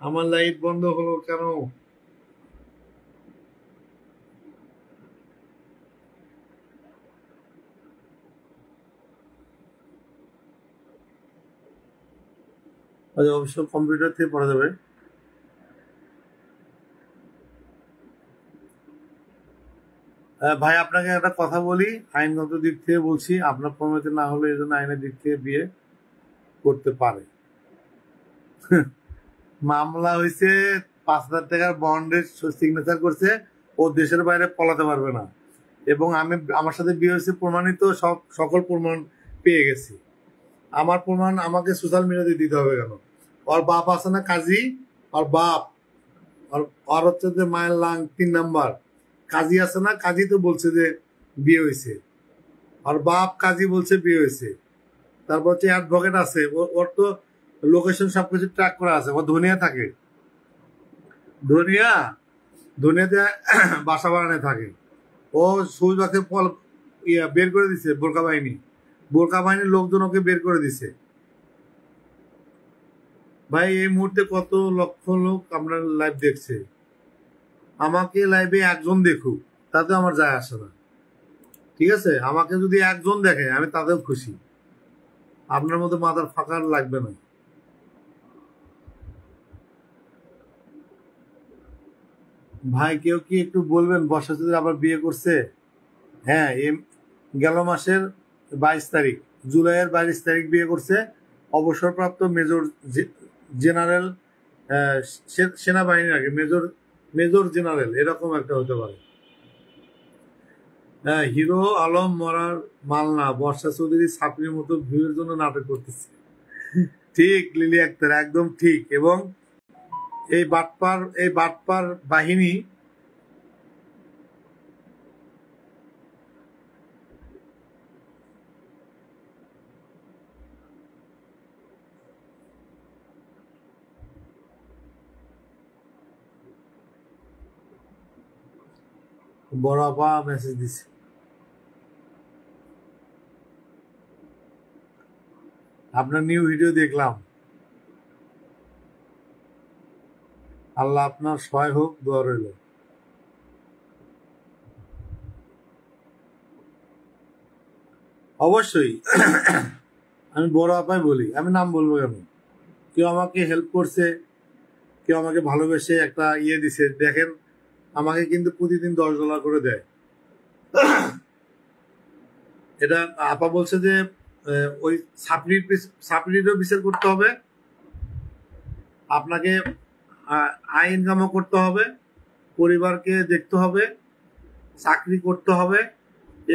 আমার লাইট বন্ধ হলো কেন? অবশ্য কম্পিউটার থেকে পড়া যাবে। ভাই, আপনাকে একটা কথা বলি, আইনগত দিক থেকে বলছি, আপনার প্রমিত না হলে এই জন্য আইনের দিক থেকে বিয়ে করতে পারে। মামলা হয়েছে, 5,000 টাকার বন্ডের সিগনেচার করছে, ও দেশের বাইরে পলাতে পারবে না। এবং আমার সাথে বিয়ে হয়েছে প্রমাণিত, সকল প্রমাণ পেয়ে গেছি। আমার প্রমাণ আমাকে সোশ্যাল মিডিয়াতে দিতে হবে কেন? ওর বাপ আছে না কাজী, ওর বাপ, ওর হচ্ছে যে মায়ের লাং 3 নাম্বার কাজী আছে না, কাজী তো বলছে যে বিয়ে হয়েছে। আর বাপ কাজী বলছে বিয়ে হয়েছে। তারপর হচ্ছে অ্যাডভোকেট আছে, ওর তো লোকেশন সবকিছু ট্র্যাক করা আছে। ও ধনিয়া থাকে, ধনিয়াতে বাসা বানানো থাকে। ও সুইবাকে বের করে দিছে, বোরকা বাহিনীর লোকজন ওকে বের করে দিছে। ভাই, এই মুহূর্তে কত লক্ষ লোক আমরা লাইভ দেখছে, আমাকে লাইভে একজন দেখুক তাতে আমার যায় আসে না। ঠিক আছে, আমাকে যদি একজন দেখে আমি তাতেও খুশি। আপনার মতো মাথার ফাঁকা লাগবে না। ভাই, কেউ কি একটু বলবেন বর্ষা যদি আবার বিয়ে করছে? হ্যাঁ, গেল মাসের 22 তারিখ, জুলাইয়ের 22 তারিখ বিয়ে করছে। অবসরপ্রাপ্ত মেজর জেনারেল, সেনাবাহিনীর আগে মেজর জেনারেল এরকম একটা হতে পারে। হিরো আলম মরার মালনা, বর্ষা চৌধুরী ছাত্রীর মতো ভিউয়ের জন্য নাটক করতেছে। ঠিক লিলি আক্তার, একদম ঠিক। এবং এই বাটপার বাহিনী বড় আপা মেসেজ দিছে। আপনার নিউ ভিডিও দেখলাম, আল্লাহ আপনার সহায় হোক, দোয়া রইল। অবশ্যই। আমি বড় আপাই বলি, আমি নাম বলবো কেন? কেউ আমাকে হেল্প করছে, কেউ আমাকে ভালোবেসে একটা ইয়ে দিছে। দেখেন, আমাকে কিন্তু প্রতিদিন $10 করে দেয়। এটা আপা বলছে যে ওই সাপ্লিরও বিচার করতে হবে, আপনাকে আয় ইনকামও করতে হবে, পরিবারকে দেখতে হবে, চাকরি করতে হবে,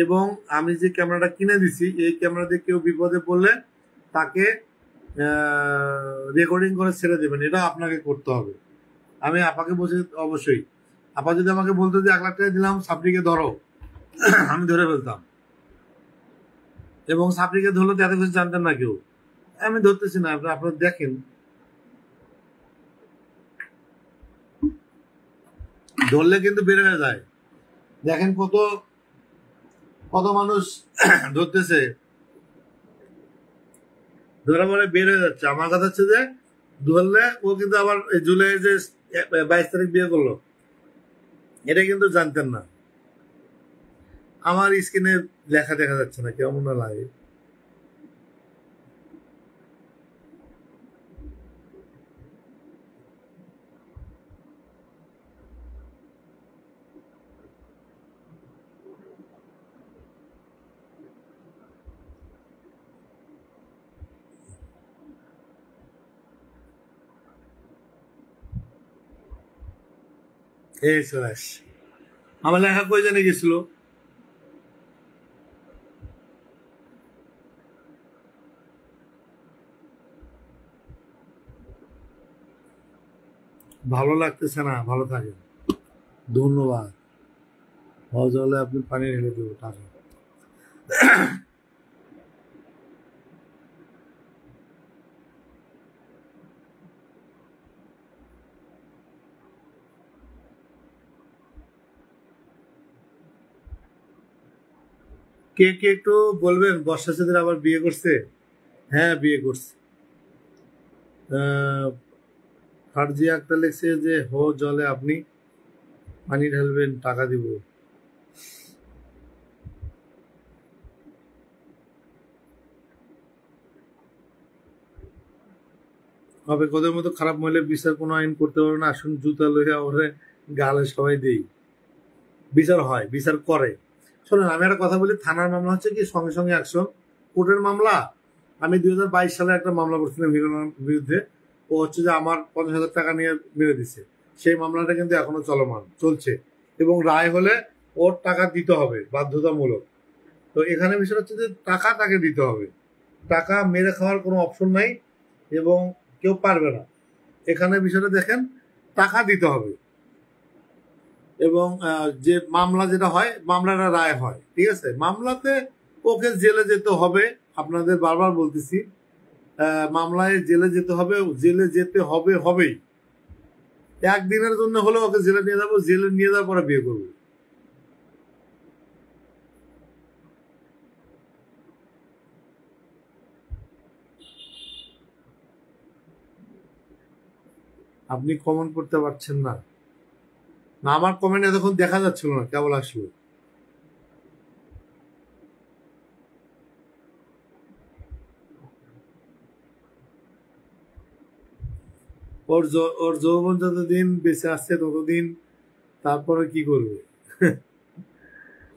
এবং আমি যে ক্যামেরাটা কিনে দিছি এই ক্যামেরা দিয়ে কেউ বিপদে পড়লে তাকে রেকর্ডিং করে ছেড়ে দেবেন, এটা আপনাকে করতে হবে। আমি আপাকে বলছি অবশ্যই, আপা যদি আমাকে বলতো যে 1 লাখ টাকা দিলাম সাপ্লিকে ধরো, আমি ধরে ফেলতাম, এবং সাপ্লিকে ধরলে তো এত কিছু জানতেন না কেউ। আমি ধরতেছি না, আপনারা দেখেন, ধরলে কিন্তু বের হয়ে যায়। দেখেন কত কত মানুষ ধরতেছে, ধরে পরে বের হয়ে যাচ্ছে। আমার কথা হচ্ছে যে ধরলে ও কিন্তু আবার জুলাই যে 22 তারিখ বিয়ে করলো, এটা কিন্তু জানতেন না। আমার স্ক্রিনে লেখা দেখা যাচ্ছে না, কেমন না লাগে। এই চলে আমার লেখা কই জানে গেছিল। ভালো লাগতেছে না, ভালো থাকেন, ধন্যবাদ। হজ হলে আপনি পানি ঢেলে দেবো টাকা। কে কে একটু বলবেন বর্ষা সেদিন আবার বিয়ে করছে? হ্যাঁ বিয়ে করছে। ফারজিয়া একটা লিখছে যে হো জলে আপনি পানি ঢালবেন টাকা দিব। হবে কোদের মতো খারাপ মহিলা বিচার কোনো আইন করতে পারবে না, আসুন জুতা লইয়া ওরে গালে সবাই দেই। বিচার হয়, বিচার করে। শোনেন আমি একটা কথা বলি, থানার মামলা হচ্ছে কি সঙ্গে সঙ্গে অ্যাকশন, কোর্টের মামলা। আমি 2022 সালে একটা মামলা করছিলাম হিরোর বিরুদ্ধে, ও হচ্ছে যে আমার 50,000 টাকা নিয়ে মেরে দিছে, সেই মামলাটা কিন্তু এখনো চলমান চলছে, এবং রায় হলে ওর টাকা দিতে হবে বাধ্যতামূলক। তো এখানে বিষয় হচ্ছে যে টাকা তাকে দিতে হবে, টাকা মেরে খাওয়ার কোনো অপশন নাই, এবং কেউ পারবে না। এখানে বিষয়টা দেখেন, টাকা দিতে হবে, এবং যে মামলা যেটা হয় মামলাটা রায় হয়, ঠিক আছে, মামলাতে ওকে জেলে যেতে হবে। আপনাদের বারবার বলতেছি, মামলায় জেলে যেতে হবে, জেলে যেতে হবে হবেই। একদিনের জন্য হলে ওকে জেলে নিয়ে যাবো, জেলে নিয়ে যাওয়ার পরে বিয়ে করবো। আপনি কমেন্ট করতে পারছেন না? না আমার কমেন্ট এতক্ষণ দেখা যাচ্ছিল না, কেবল আসলো। ওর যৌবন যতদিন বেঁচে আসছে ততদিন, তারপরে কি করবে?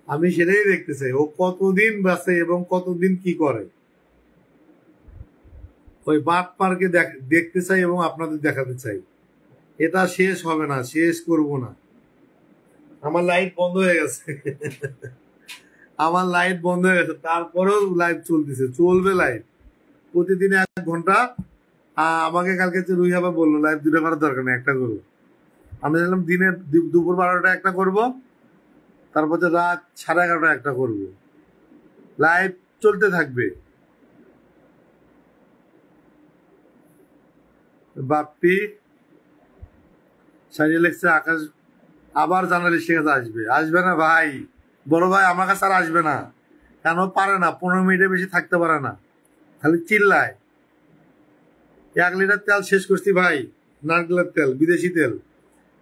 আমি সেটাই দেখতে চাই, ও কতদিন বাঁচে এবং কতদিন কি করে। ওই বাট পার্কে দেখতে চাই এবং আপনাদের দেখাতে চাই। এটা শেষ হবে না, শেষ করব না। আমার লাইট বন্ধ হয়ে গেছে। আমার লাইট বন্ধ হয়ে গেছে, তারপরেও লাইভ চলতেছে, চলবে লাইভ প্রতিদিন 1 ঘন্টা। আমাকে কালকে রুই হাবা বললো লাইভ 2টা করার দরকার নেই, একটা করবো। আমি দেখলাম দিনে দুপুর 12টা একটা করব, তারপর রাত 11:30 একটা করব, লাইভ চলতে থাকবে। বাপ্পি সারিয়ে লেখছে আকাশ আবার জার্নালিস্টের কাছে আসবে। আসবে না ভাই, বড় ভাই আমার কাছে আর আসবে না। কেন পারে না, 15 মিনিটের বেশি থাকতে পারে না, খালি চিল্লায়। 1 লিটার তেল শেষ করছি ভাই, নারকেলের তেল, বিদেশি তেল,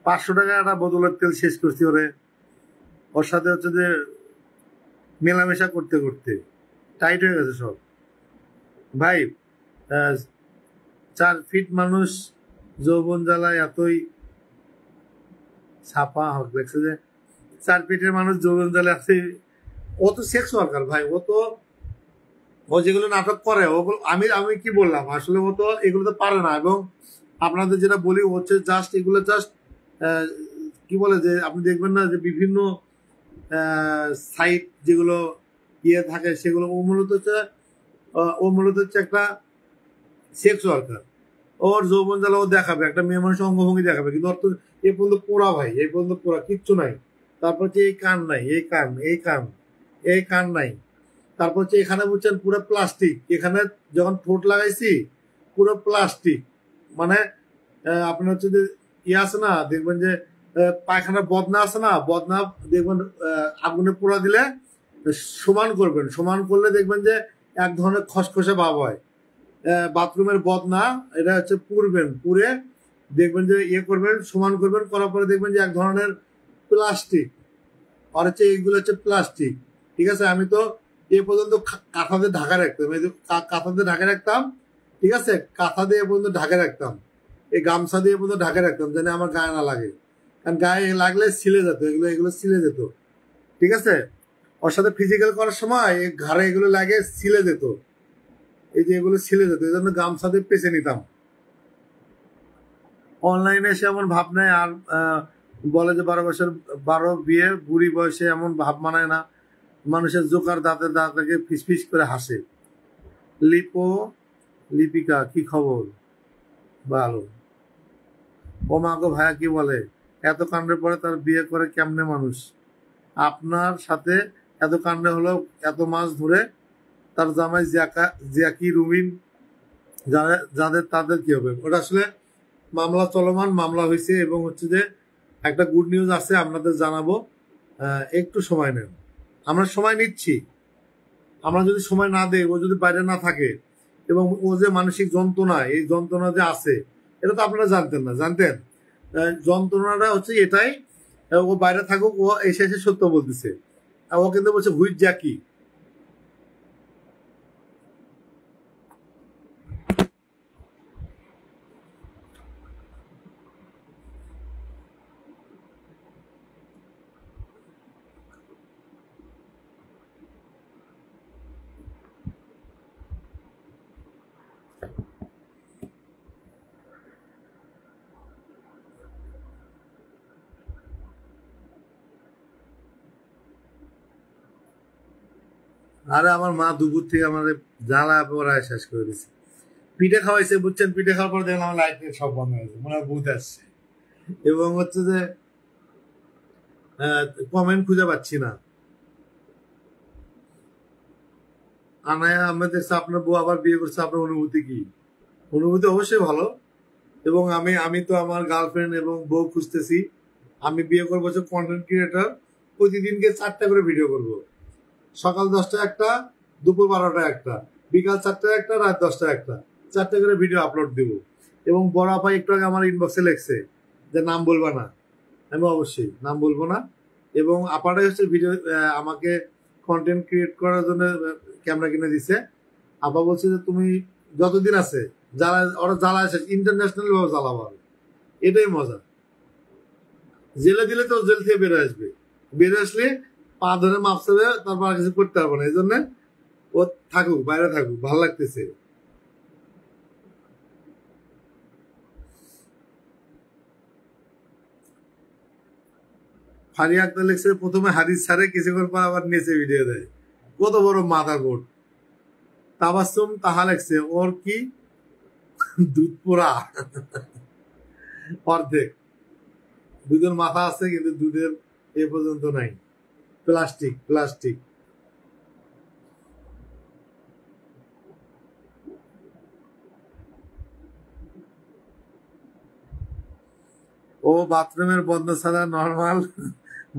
500 টাকা একটা বোতলের তেল শেষ করছি। ওর সাথে হচ্ছে যে মেলামেশা করতে করতে টাইট হয়ে গেছে সব। ভাই 4 ফিট মানুষ যৌবন জ্বালায় এতই ছাপা হোক দেখছে যে 4 ফিটের মানুষ যৌবন জ্বালায় আছে ও তো সেক্স ওয়ার্কার ভাই, ও যেগুলো নাটক করে ওগুলো আমি আমি কি বললাম, আসলে ও তো এগুলো তো পারে না। এবং আপনাদের যেটা বলি হচ্ছে জাস্ট এগুলো জাস্ট কি বলে যে আপনি দেখবেন না যে বিভিন্ন সাইট যেগুলো ইয়ে থাকে সেগুলো ও মূলত হচ্ছে একটা সেক্স ওয়ার্কার। ওর যৌবন জ্বালা ও দেখাবে, একটা মেয়ে মানুষ অঙ্গভঙ্গি দেখাবে, কিন্তু ওর তো এ পর্যন্ত পোড়া ভাই, এই পর্যন্ত পোড়া কিচ্ছু নাই। তারপর হচ্ছে এই কান নাই, এই কান নাই। তারপর হচ্ছে এখানে বুঝছেন পুরো প্লাস্টিক, এখানে যখন ঠোঁট লাগাইছি পুরো প্লাস্টিক। মানে আপনার হচ্ছে যে ইয়ে আছে না, দেখবেন যে পায়খানার বদনা আছে না, বদনা দেখবেন আগুনে পোড়া দিলে সমান করবেন, সমান করলে দেখবেন যে এক ধরনের খসখসে ভাব হয়। বাথরুমের বদনা এটা হচ্ছে পুরে দেখবেন যে ইয়ে করবেন, সমান করবেন, করার পরে দেখবেন যে এক ধরনের প্লাস্টিক। আর হচ্ছে এইগুলো হচ্ছে প্লাস্টিক। ঠিক আছে, আমি তো এ পর্যন্ত কাঁথা দিয়ে ঢাকা রাখতাম, এই যে কাঁথা দিয়ে ঢাকা রাখতাম, ঠিক আছে, কাঁথা দিয়ে এ পর্যন্ত ঢাকা রাখতাম, এই গামছা দিয়ে এ পর্যন্ত ঢাকা রাখতাম যেন আমার গায়ে না লাগে, কারণ গায়ে লাগলে ছিলে যেত, এগুলো ছিলে যেত। ঠিক আছে, ওর সাথে ফিজিক্যাল করার সময় এই ঘাড়ে এগুলো লাগে ছিলে যেত, এই যে এগুলো ছিলে যেত, এই জন্য গামছা দিয়ে পেঁচে নিতাম। অনলাইনে এসে এমন ভাব নেয়, আর বলে যে 12 বিয়ে, বুড়ি বয়সে এমন ভাব মানায় না, মানুষের জোকার দাঁতে ফিসফিস করে হাসে। লিপিকা কি খবর? ভালো। ও মা গো ভাইয়া কি বলে, এত কাণ্ডের পরে তার বিয়ে করে কেমনে মানুষ? আপনার সাথে এত কাণ্ডে হলো, এত মাস ধরে তার জামাই জিয়াকি রুমিন যাদের তাদের কি হবে? ওটা আসলে মামলা চলমান, মামলা হয়েছে, এবং হচ্ছে যে একটা গুড নিউজ আছে আপনাদের জানাবো, একটু সময় নেন। আমরা সময় নিচ্ছি, আমরা যদি সময় না দেই, ও যদি বাইরে না থাকে, এবং ও যে মানসিক যন্ত্রণা, এই যন্ত্রণা যে আছে এটা তো আপনারা জানতেন? যন্ত্রণাটা হচ্ছে এটাই, ও বাইরে থাকুক, ও এসে সত্য বলতেছে। ও কিন্তু বলছে হুইট জ্যাকি। আরে আমার মা দুপুর থেকে আমার জ্বালা পড়ায় শেষ করে দিচ্ছে। পিঠে খাওয়াইছে বুঝছেন, পিঠে খাওয়ার পর দেখলাম লাইট সব বন্ধ হয়েছে, মনে হয় ভূত আসছে। এবং হচ্ছে যে কমেন্ট খুঁজে পাচ্ছি না। আনায়া আহমেদ দেখছে আপনার বউ আবার বিয়ে করছে, আপনার অনুভূতি কি? অনুভূতি অবশ্যই ভালো। এবং আমি তো আমার গার্লফ্রেন্ড এবং বউ খুঁজতেছি। আমি বিয়ে করবো হচ্ছে কন্টেন্ট ক্রিয়েটর, প্রতিদিনকে 4টা করে ভিডিও করব। সকাল 10টায় একটা, দুপুর 12টায় একটা, বিকাল 4টায় একটা, রাত 10টায় একটা, 4টা করে ভিডিও আপলোড দিব। এবং বড় আপা একটু আগে আমার ইনবক্সে লেখছে যে নাম বলবা না, আমি অবশ্যই নাম বলবো না। এবং আপাটাই হচ্ছে ভিডিও আমাকে কন্টেন্ট ক্রিয়েট করার জন্য ক্যামেরা কিনে দিছে। আপা বলছে যে তুমি যতদিন আছে ওরা জ্বালা আছে ইন্টারন্যাশনাল ভাবে জ্বালাবো, এটাই মজা। জেলে দিলে তো জেল থেকে বেরো আসবে, বেরো আসলে পা ধরে মাপসাবে, তারপর আর কিছু করতে পারবো না। এই জন্য ও থাকুক, বাইরে থাকুক, ভালো লাগতেছে। ফারিয়া আক্তার লিখছে প্রথমে হাদিস ছাড়ে, কিছুক্ষণ পর আবার নিচে ভিডিও দেয়, কত বড় মাথা কোট। তাবাসুম তাহা লেখছে ওর কি দুধ পোড়া অর্ধেক, দুধের মাথা আছে কিন্তু দুধের এ পর্যন্ত নাই, প্লাস্টিক। ও বাথরুমের বন্ধ ছাড়া নর্মাল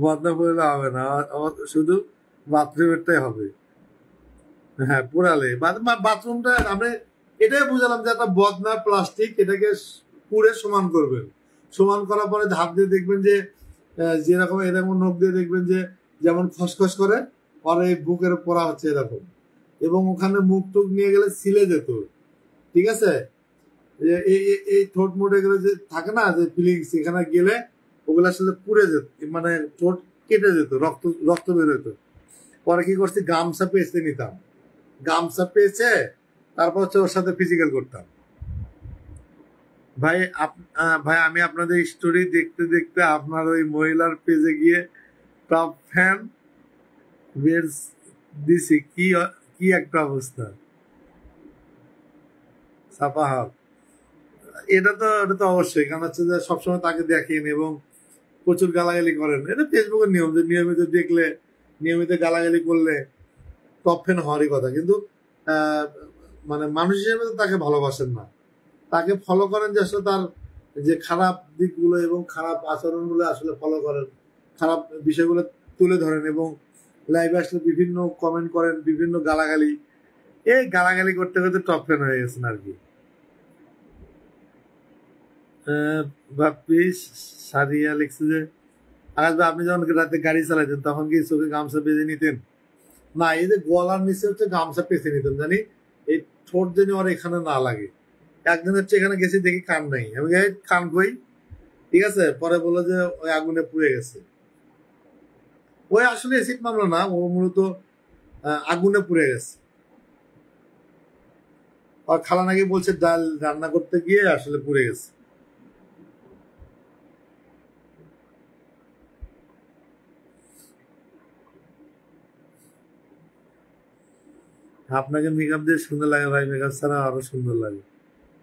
বন্ধ করলে হবে না, শুধু বাথরুমেরটাই হবে। হ্যাঁ পুরালে বাথরুমটা আমরা এটাই বুঝালাম যে একটা বদনা প্লাস্টিক, এটাকে পুড়ে সমান করবেন। সমান করার পরে হাত দিয়ে দেখবেন যে যেরকম এরকম নখ দিয়ে দেখবেন যে যেমন খসখস করে, আর এই বুকের পড়া হচ্ছে এরকম। এবং ওখানে মুখ টুক নিয়ে গেলে ছিলে যেত। ঠিক আছে, এই ঠোঁট মোট এগুলো যে থাকে না যে ফিলিংস, এখানে গেলে ওগুলো আসলে পুড়ে যেত, মানে ঠোঁট কেটে যেত, রক্ত বের হতো। পরে কি করছি, গামছা পেঁচে নিতাম, গামছা পেঁচে তারপর হচ্ছে ওর সাথে ফিজিক্যাল করতাম। ভাই ভাই আমি আপনাদের স্টোরি দেখতে দেখতে আপনার ওই মহিলার পেজে গিয়ে টপ ফ্যান বের দিছি। কি কি একটা অবস্থা, ছাপা হক। এটা তো অবশ্যই, কারণ হচ্ছে যে সবসময় তাকে দেখেন এবং প্রচুর গালাগালি করেন। এটা ফেসবুকের নিয়ম যে নিয়মিত দেখলে, নিয়মিত গালাগালি করলে টপ ফ্যান হওয়ারই কথা। কিন্তু আহ, মানে মানুষ হিসেবে তো তাকে ভালোবাসেন না, তাকে ফলো করেন যে আসলে তার যে খারাপ দিকগুলো এবং খারাপ আচরণগুলো আসলে ফলো করেন, খারাপ বিষয়গুলো তুলে ধরেন এবং লাইভে আসলে বিভিন্ন কমেন্ট করেন, বিভিন্ন গালাগালি। এই গালাগালি করতে করতে টপ ফ্যান হয়ে গেছেন আর কি। বাপ্পি সারিয়া লিখছে যে আকাশ ভাই আপনি যখন রাতে গাড়ি চালাতেন তখন কি চোখে গামছা বেঁধে নিতেন? না, এই যে গলার নিচে হচ্ছে গামছা পেঁচে নিতেন জানি, এই ঠোঁট যেন আর এখানে না লাগে। একদিন হচ্ছে এখানে গেছি দেখি কান নাই, আমি কান কই, ঠিক আছে, পরে বললো যে ওই আগুনে পুড়ে গেছে। ওই আসলে এসিড মামলা না, ও মূলত আগুনে পুড়ে গেছে। আর খালা নাকি বলছে ডাল রান্না করতে গিয়ে আসলে পুড়ে গেছে। আপনাকে মেকআপ দিয়ে সুন্দর লাগে ভাই, মেকআপ ছাড়া আরো সুন্দর লাগে।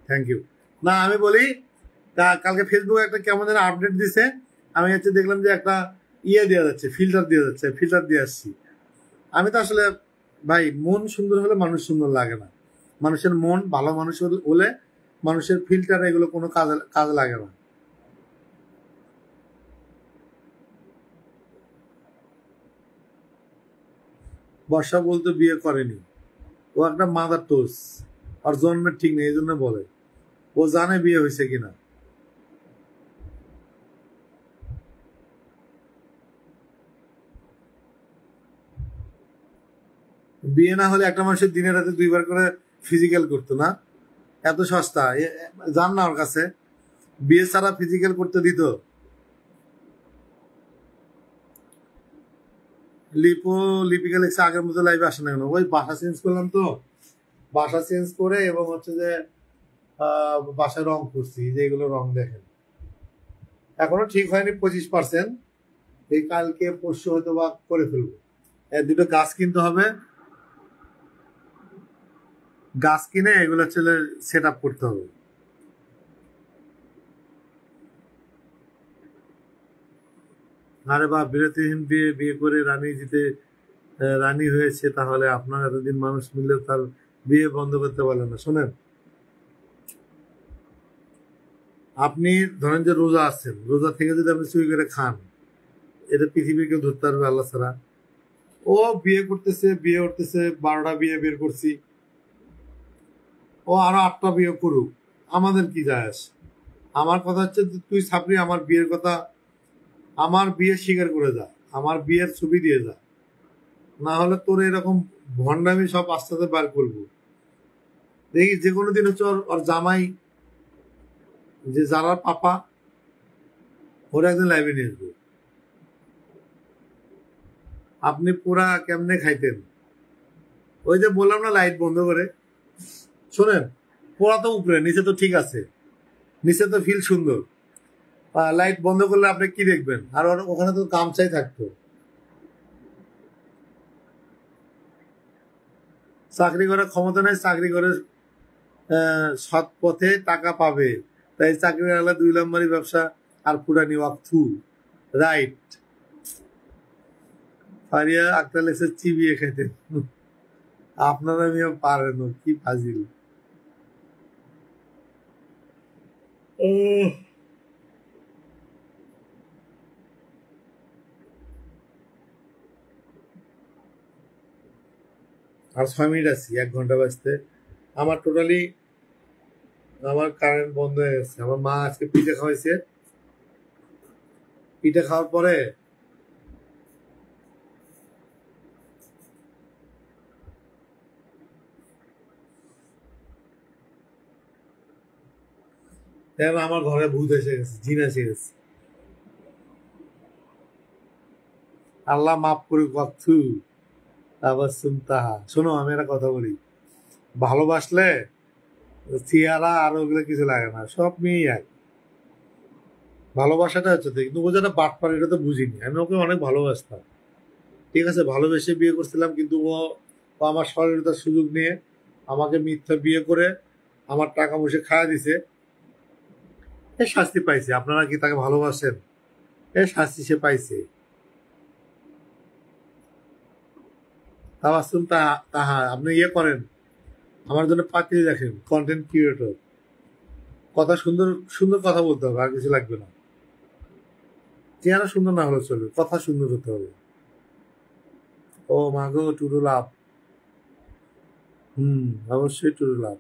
Thank you. না আমি বলি, কালকে ফেসবুকে একটা কেমন যেন আপডেট দিছে, আমি হচ্ছে দেখলাম যে একটা ইয়ে দেওয়া যাচ্ছে, ফিল্টার দেওয়া যাচ্ছে, ফিল্টার দিয়ে আসছি। আমি তো আসলে ভাই, মন সুন্দর হলে মানুষ সুন্দর লাগে না। মানুষের মন ভালো মানুষ হলে মানুষের ফিল্টার এগুলো কোনো কাজ লাগে না। বর্ষা বলতে বিয়ে করেনি, ও একটা মাদার টোস, আর জন্মের ঠিক নেই, এই জন্য বলে। ও জানে বিয়ে হয়েছে কিনা। বিয়ে না হলে একটা মানুষের দিনে রাতে 2বার করে ফিজিক্যাল করতো না, এত সস্তা। জান না ওর কাছে বিয়ে ছাড়া ফিজিক্যাল করতে দিত? লিপো লিপিকা লিখছে আগের মতো লাইভে আসে না কেন? ওই বাসা চেঞ্জ করলাম তো, বাসা চেঞ্জ করে এবং হচ্ছে যে বাসায় রং করছি, যে এগুলো রং দেখেন এখনো ঠিক হয়নি 25%। এই কালকে পরশু হয়তো বা করে ফেলবো। দুটো গাছ কিনতে হবে, গাছ কিনে এগুলো হচ্ছে সেট আপ করতে হবে। আরে বা বিরতিহীন বিয়ে, বিয়ে করে রানী জিতে রানী হয়েছে, তাহলে আপনার এতদিন মানুষ মিললে তার বিয়ে বন্ধ করতে পারলেন না? শোনেন, আপনি ধরেন যে রোজা আছেন, রোজা থেকে যদি আপনি চুরি করে খান, এটা পৃথিবীর কেউ ধরতে পারবে আল্লাহ ছাড়া? ও বিয়ে করতেছে, বিয়ে করতেছে, 12টা বিয়ে বের করছি, ও আরো 8টা বিয়ে করুক, আমাদের কি যায় আসে? আমার কথা হচ্ছে যে তুই ছাপড়ি, আমার বিয়ের কথা, আমার বিয়ে স্বীকার করে যা, আমার বিয়ের ছবি দিয়ে যা, না হলে তোর এরকম ভণ্ডামি সব আস্তে আস্তে বার করবো। দেখি যে কোনো দিন হচ্ছে ওর জামাই, যে যারা পাপা, ওরা একদিন লাইভে নিয়ে আসবো। আপনি পুরা কেমনে খাইতেন? ওই যে বললাম না, লাইট বন্ধ করে। শোনেন, পোড়া তো উপরে, নিচে তো ঠিক আছে, নিচে তো ফিল সুন্দর। লাইট বন্ধ করলে আপনি কি দেখবেন? আর ওখানে তো গামছাই থাকতো। চাকরি করার ক্ষমতা নেই, চাকরি করে সৎ পথে টাকা পাবে, তাই চাকরি আলা 2 নম্বরই ব্যবসা আর পুরানি ওয়াক থু। রাইট। ফারিয়া আক্তার লেগেছে চিবিয়ে খেতে। আপনারা নিয়ে পারেন, কি ফাজিল। আর 6 মিনিট আছি, 1 ঘন্টা বাজতে। আমার টোটালি আমার কারেন্ট বন্ধ হয়ে গেছে। আমার মা আজকে পিঠে খাওয়াইছে, পিঠে খাওয়ার পরে আমার ঘরে ভূত এসে গেছে, জিন এসে গেছে। আল্লাহ মাফ করুক। তাবাসসুম তাহা। শোনো, আমি একটা কথা বলি, ভালোবাসলে চেহারা আর ওগুলো কিছু লাগে না, সব মেয়েই এক। ভালোবাসাটা হচ্ছে তো, কিন্তু ও যেটা বাটপার এটা তো বুঝিনি। আমি ওকে অনেক ভালোবাসতাম, ঠিক আছে, ভালোবেসে বিয়ে করছিলাম, কিন্তু ও আমার সহযোগিতার সুযোগ নিয়ে আমাকে মিথ্যা বিয়ে করে আমার টাকা পয়সা খাওয়া দিছে। এ শাস্তি পাইছে। আপনারা কি তাকে ভালোবাসেন? এ শাস্তি সে পাইছে। তাবাসসুম তাহা তাহা আপনি ইয়ে করেন, আমার জন্য পাঠিয়ে দেখেন, কন্টেন্ট ক্রিয়েটর। কথা সুন্দর সুন্দর কথা বলতে হবে, আর কিছু লাগবে না। চেহারা সুন্দর না হলে চলবে, কথা সুন্দর হতে হবে। ও মাগো, টুরু লাভ। হুম, অবশ্যই টুরু লাভ।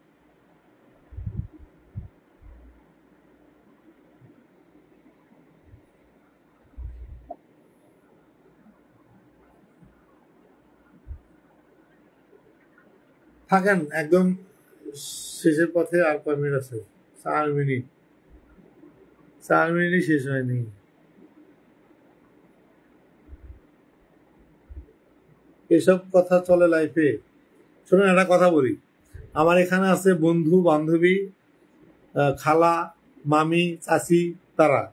থাকেন একদম শেষের পথে, আর কয় মিনিট আছে? 4 মিনিট। 4 মিনিটই শেষ হয়নি। এসব কথা চলে লাইফে। শোনেন, একটা কথা বলি, আমার এখানে আছে বন্ধু বান্ধবী, খালা, মামি, চাচি, তারা।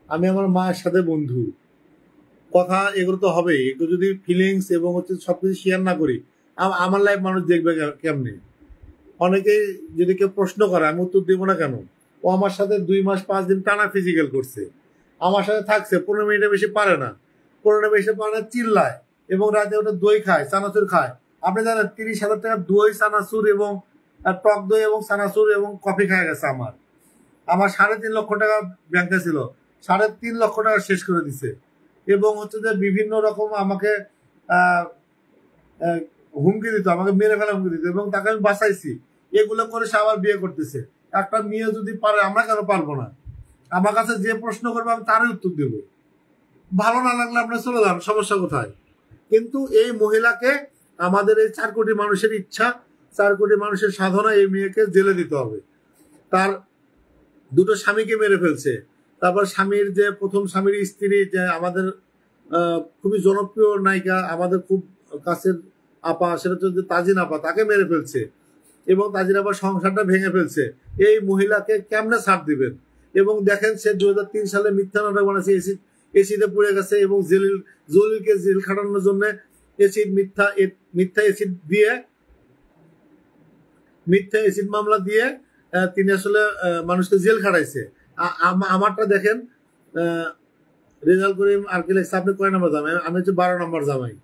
আমি আমার মায়ের সাথে বন্ধু, কথা এগুলো তো হবে, একটু যদি ফিলিংস এবং হচ্ছে সবকিছু শেয়ার না করি, আমার লাইফ মানুষ দেখবে কেমনে? অনেকেই যদি কেউ প্রশ্ন করে, আমি উত্তর দেবো না কেন? ও আমার সাথে 2 মাস 5 দিন টানা ফিজিক্যাল করছে, আমার সাথে থাকছে, 15 মিনিটের বেশি পারে না, 15 বেশি পারে না, চিল্লায়, এবং রাতে ওটা দই খায়, চানাচুর খায়। আপনি জানেন 30,000 টাকা দই, চানাচুর এবং টক দই এবং চানাচুর এবং কফি খায় গেছে আমার। আমার 3.5 লক্ষ টাকা ব্যাংকে ছিল, 3.5 লক্ষ টাকা শেষ করে দিছে। এবং হচ্ছে যে বিভিন্ন রকম আমাকে আহ আহ, হুমকি দিত, আমাকে মেরে ফেলা হুমকি দিত, এবং তাকে আমি বাঁচাইছি। এগুলো করে সে আবার বিয়ে করতেছে। একটা মেয়ে যদি পারে, আমরা কেন পারবো না? আমার কাছে যে প্রশ্ন করবে আমি তারই উত্তর দেবো। ভালো না লাগলে আপনি চলে যান, সমস্যা কোথায়? কিন্তু এই মহিলাকে, আমাদের এই 4 কোটি মানুষের ইচ্ছা, 4 কোটি মানুষের সাধনা, এই মেয়েকে জেলে দিতে হবে। তার দুটো স্বামীকে মেরে ফেলছে। তারপর স্বামীর যে প্রথম স্বামীর স্ত্রী, যে আমাদের খুবই জনপ্রিয় নায়িকা, আমাদের খুব কাছের আপা, সেটা হচ্ছে তাজিন আপা, তাকে মেরে ফেলছে। এবং তাজিন আপার সংসারটা ভেঙে ফেলছে। এই মহিলাকে কেমনে ছাড় দিবেন? এবং দেখেন, সে 2003 সালে মিথ্যা নাটক বানাচ্ছে, এসিডে পুড়ে গেছে, এবং জলিলকে জেল খাটানোর জন্য মিথ্যা এসিড দিয়ে, মিথ্যা এসিড মামলা দিয়ে তিনি আসলে মানুষকে জেল খাটাইছে। আমারটা দেখেন, রেজাল্ট করিম আর কি লেখছে, আপনি কয় নম্বর জামাই? আমি হচ্ছে 12 নম্বর জামাই।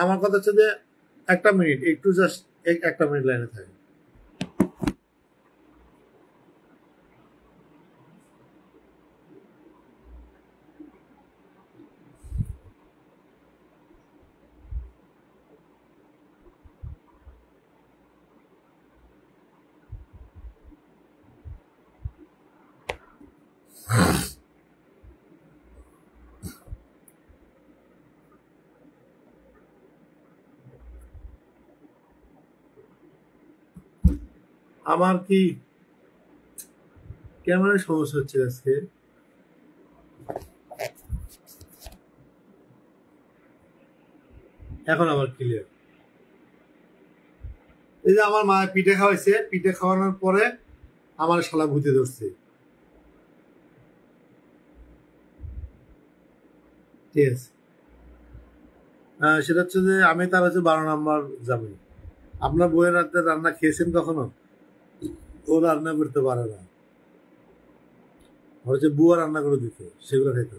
আমার কথা হচ্ছে যে, একটা মিনিট একটু জাস্ট, একটা মিনিট লাইনে থাকে। আমার কি কেমন সমস্যা হচ্ছে আজকে? এখন আবার ক্লিয়ার। এই যে আমার মা পিঠে খাওয়াইছে, পিঠে খাওয়ানোর পরে আমার শালা ভূতে ধরছে, ঠিক আছে? সেটা হচ্ছে যে, আমি তার হচ্ছে 12 নম্বর জামাই। আপনার বইয়ের রাতে রান্না খেয়েছেন কখনো? ও রান্না করতে পারে না, ওর হচ্ছে বুয়া রান্না করে দিত, সেগুলো খাইতে।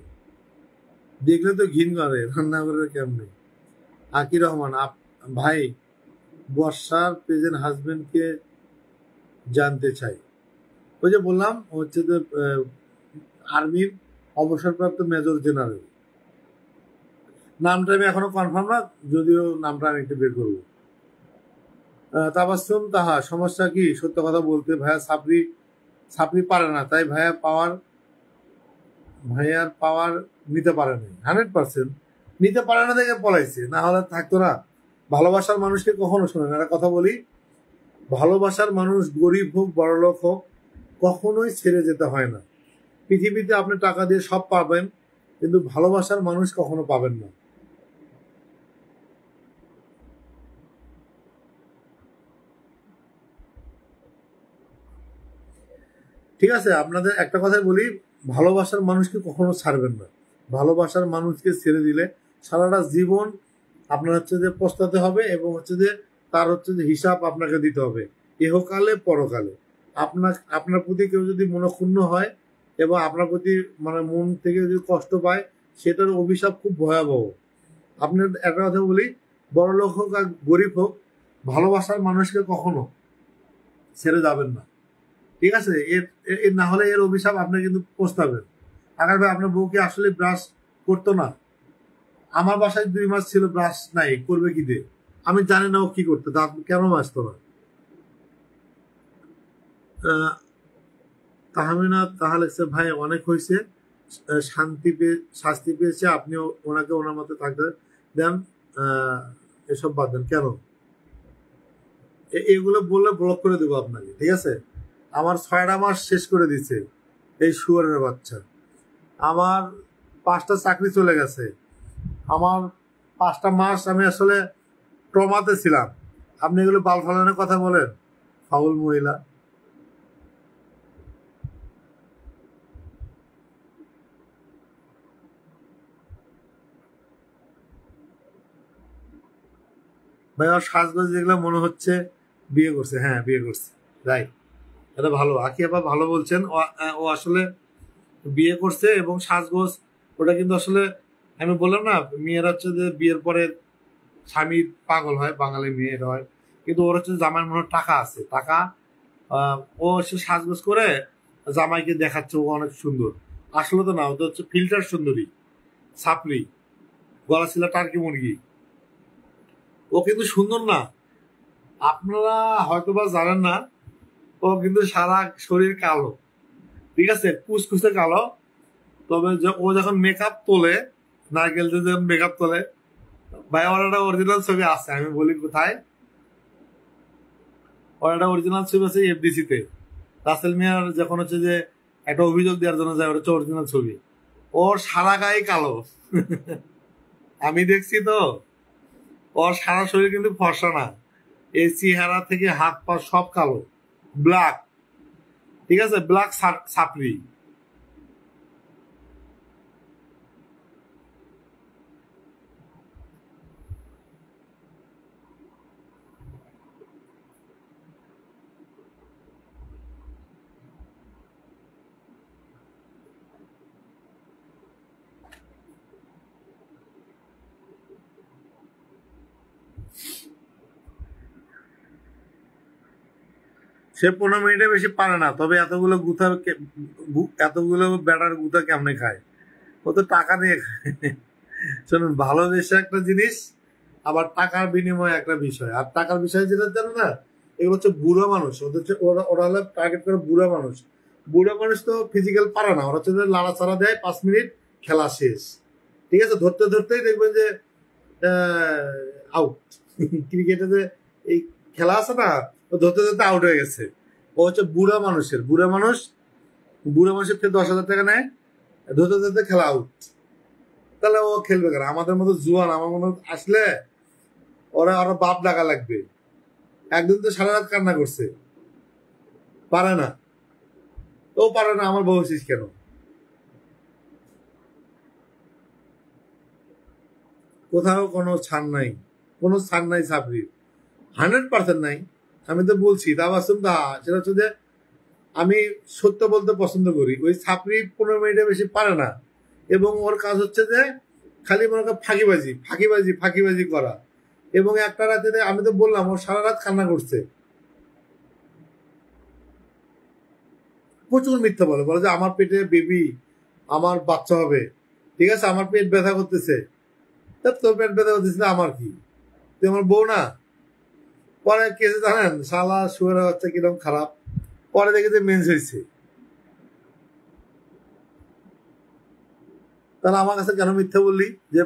দেখলে তো ঘিন করে, রান্না করে কেমনে? আকির রহমান, ভাই, বর্ষার প্রেজেন্ট হাজবেন্ডকে জানতে চাই। ওই যে বললাম, ও হচ্ছে যে আর্মির অবসরপ্রাপ্ত মেজর জেনারেল। নামটা আমি এখনো কনফার্ম না, যদিও নামটা আমি একটু বের করবো। তাবাসসুম তাহা, সমস্যা কি? সত্য কথা বলতে ভাইয়া, সাপড়ি পারে না, তাই ভাইয়ার পাওয়ার নিতে পারে না। 100% নিতে পারে না দেখে পলাইছে, না হলে থাকতো না। ভালোবাসার মানুষকে কখনো, শোনেন একটা কথা বলি, ভালোবাসার মানুষ গরিব হোক বড়লোক হোক, কখনোই ছেড়ে যেতে হয় না। পৃথিবীতে আপনি টাকা দিয়ে সব পাবেন, কিন্তু ভালোবাসার মানুষ কখনো পাবেন না। ঠিক আছে, আপনাদের একটা কথাই বলি, ভালোবাসার মানুষকে কখনো ছাড়বেন না। ভালোবাসার মানুষকে ছেড়ে দিলে সারাটা জীবন আপনার হচ্ছে যে পস্তাতে হবে, এবং হচ্ছে যে তার হচ্ছে যে হিসাব আপনাকে দিতে হবে ইহকালে পরকালে। আপনার প্রতি কেউ যদি মনক্ষুণ্ণ হয় এবং আপনার প্রতি মানে মন থেকে যদি কষ্ট পায়, সেটার অভিশাপ খুব ভয়াবহ। আপনার একটা কথা বলি, বড় লোক হোক আর গরিব হোক, ভালোবাসার মানুষকে কখনো ছেড়ে যাবেন না। ঠিক আছে, এর না হলে এর অভিশাপ আপনি কিন্তু পস্তাবেন। আগার ভাই, আপনার বউ কি আসলে ব্রাশ করতো না? আমার বাসায় 2 মাস ছিল ব্রাশ নাই, করবে কি দিয়ে? আমি জানি না ও কি করতো, দাঁত কেন মাজতো না। তাহমিনা তাহলে ভাই অনেক হয়েছে, শাস্তি পেয়েছে, আপনিও ওনাকে ওনার মতো থাকতে দেন। এসব বাদ দেন কেন? এগুলো বললে ব্লক করে দেবো আপনাকে, ঠিক আছে? আমার 6টা মাস শেষ করে দিচ্ছে এই শুয়ারের বাচ্চা। আমার 5টা চাকরি চলে গেছে। আমার 5টা মাস আমি আসলে ট্রমাতে ছিলাম। আপনি এগুলো বাল ফালানোর কথা বলেন, ফাউল মহিলা। ভাই আমার সাজগোজ দেখলে মনে হচ্ছে বিয়ে করছে। হ্যাঁ, বিয়ে করছে, রাইট। এটা ভালো, আকি আপা ভালো বলছেন। ও আসলে বিয়ে করছে, এবং সাজগোজ ওটা কিন্তু আসলে আমি বললাম না, মেয়েরা হচ্ছে যে বিয়ের পরে স্বামী পাগল হয়, বাঙালি মেয়ের হয়, কিন্তু ওর হচ্ছে জামাইয়ের মনে হয় টাকা আছে, টাকা। ও হচ্ছে সাজগোজ করে জামাইকে দেখাচ্ছে ও অনেক সুন্দর। আসলে তো না, ওটা হচ্ছে ফিল্টার সুন্দরী, ছাপরি, গলা ছিল টার্কি মুরগি। ও কিন্তু সুন্দর না, আপনারা হয়তোবা জানেন না, ও কিন্তু সারা শরীর কালো, ঠিক আছে, কুচকুচে কালো। তবে ও যখন মেকআপ তোলে, নারকেল দিয়ে যখন মেকআপ তোলে, ভাই ওর একটা অরিজিনাল ছবি আছে, আমি বলি কোথায়। ওর একটা অরিজিনাল ছবি আছে এফডিসি তে, রাসেল মিয়ার যখন হচ্ছে যে একটা অভিযোগ দেওয়ার জন্য যায়, ওটা হচ্ছে অরিজিনাল ছবি। ওর সারা গায়ে কালো। আমি দেখছি তো, ওর সারা শরীর কিন্তু ফর্সা না, এই চেহারা থেকে হাত পা সব কালো, ব্ল্যাক, ঠিক আছে, ব্ল্যাক সাপরি। সে 15 মিনিটে বেশি পারে না, তবে এতগুলো এতগুলো ব্যাটার গুথা কেমনে খায়? ও তো টাকা দিয়ে খায়। শুনুন, ভালোবেসে একটা জিনিস, আবার টাকার বিনিময়ে একটা বিষয়। আর টাকার বিষয় যেটা জানো না, এগুলো হচ্ছে বুড়ো মানুষ, ওদের হচ্ছে ওরা ওরা হলো টার্গেট করে বুড়ো মানুষ। বুড়ো মানুষ তো ফিজিক্যাল পারে না, ওরা হচ্ছে লাড়াচাড়া দেয়, 5 মিনিট, খেলা শেষ। ঠিক আছে, ধরতে ধরতেই দেখবেন যে আউট। ক্রিকেটে যে এই খেলা আছে না, ও ধরতে ধরতে আউট হয়ে গেছে। ও হচ্ছে বুড়া মানুষের থেকে 10,000 টাকা নেয়, ধরতে ধরতে খেলা আউট। তাহলে ও খেলবে কেন? আমাদের মতো জুয়ান, আমার মতো আসলে ওরা ওরা বাপ ডাকা লাগবে। একদিন তো সারা রাত কান্না করছে, পারে না, ও পারে না, আমার বলছিস কেন? কোথাও কোনো ছাড় নাই, কোনো ছাড় নাই সাবরির, 100% নাই। আমি তো বলছি তাবাসুম দা, সেটা হচ্ছে যে আমি সত্য বলতে পছন্দ করি। ওই ছাপড়ি 15 মিনিটে বেশি পারে না, এবং ওর কাজ হচ্ছে যে খালি মনে করেন ফাঁকিবাজি করা। এবং একটা রাতে আমি তো বললাম, ও সারা রাত কান্না করছে, প্রচুর মিথ্যা বলে, বলে যে আমার পেটে বেবি, আমার বাচ্চা হবে, ঠিক আছে, আমার পেট ব্যথা করতেছে। তা তোর পেট ব্যথা করতেছে, আমার কি? তুই আমার বউ না? পরে কেসে জানেন, শালা শুয়ে হচ্ছে কিরকম খারাপ, পরে দেখে যে মেন্স হয়েছে। তাহলে আমার কাছে কেন মিথ্যা বললি যে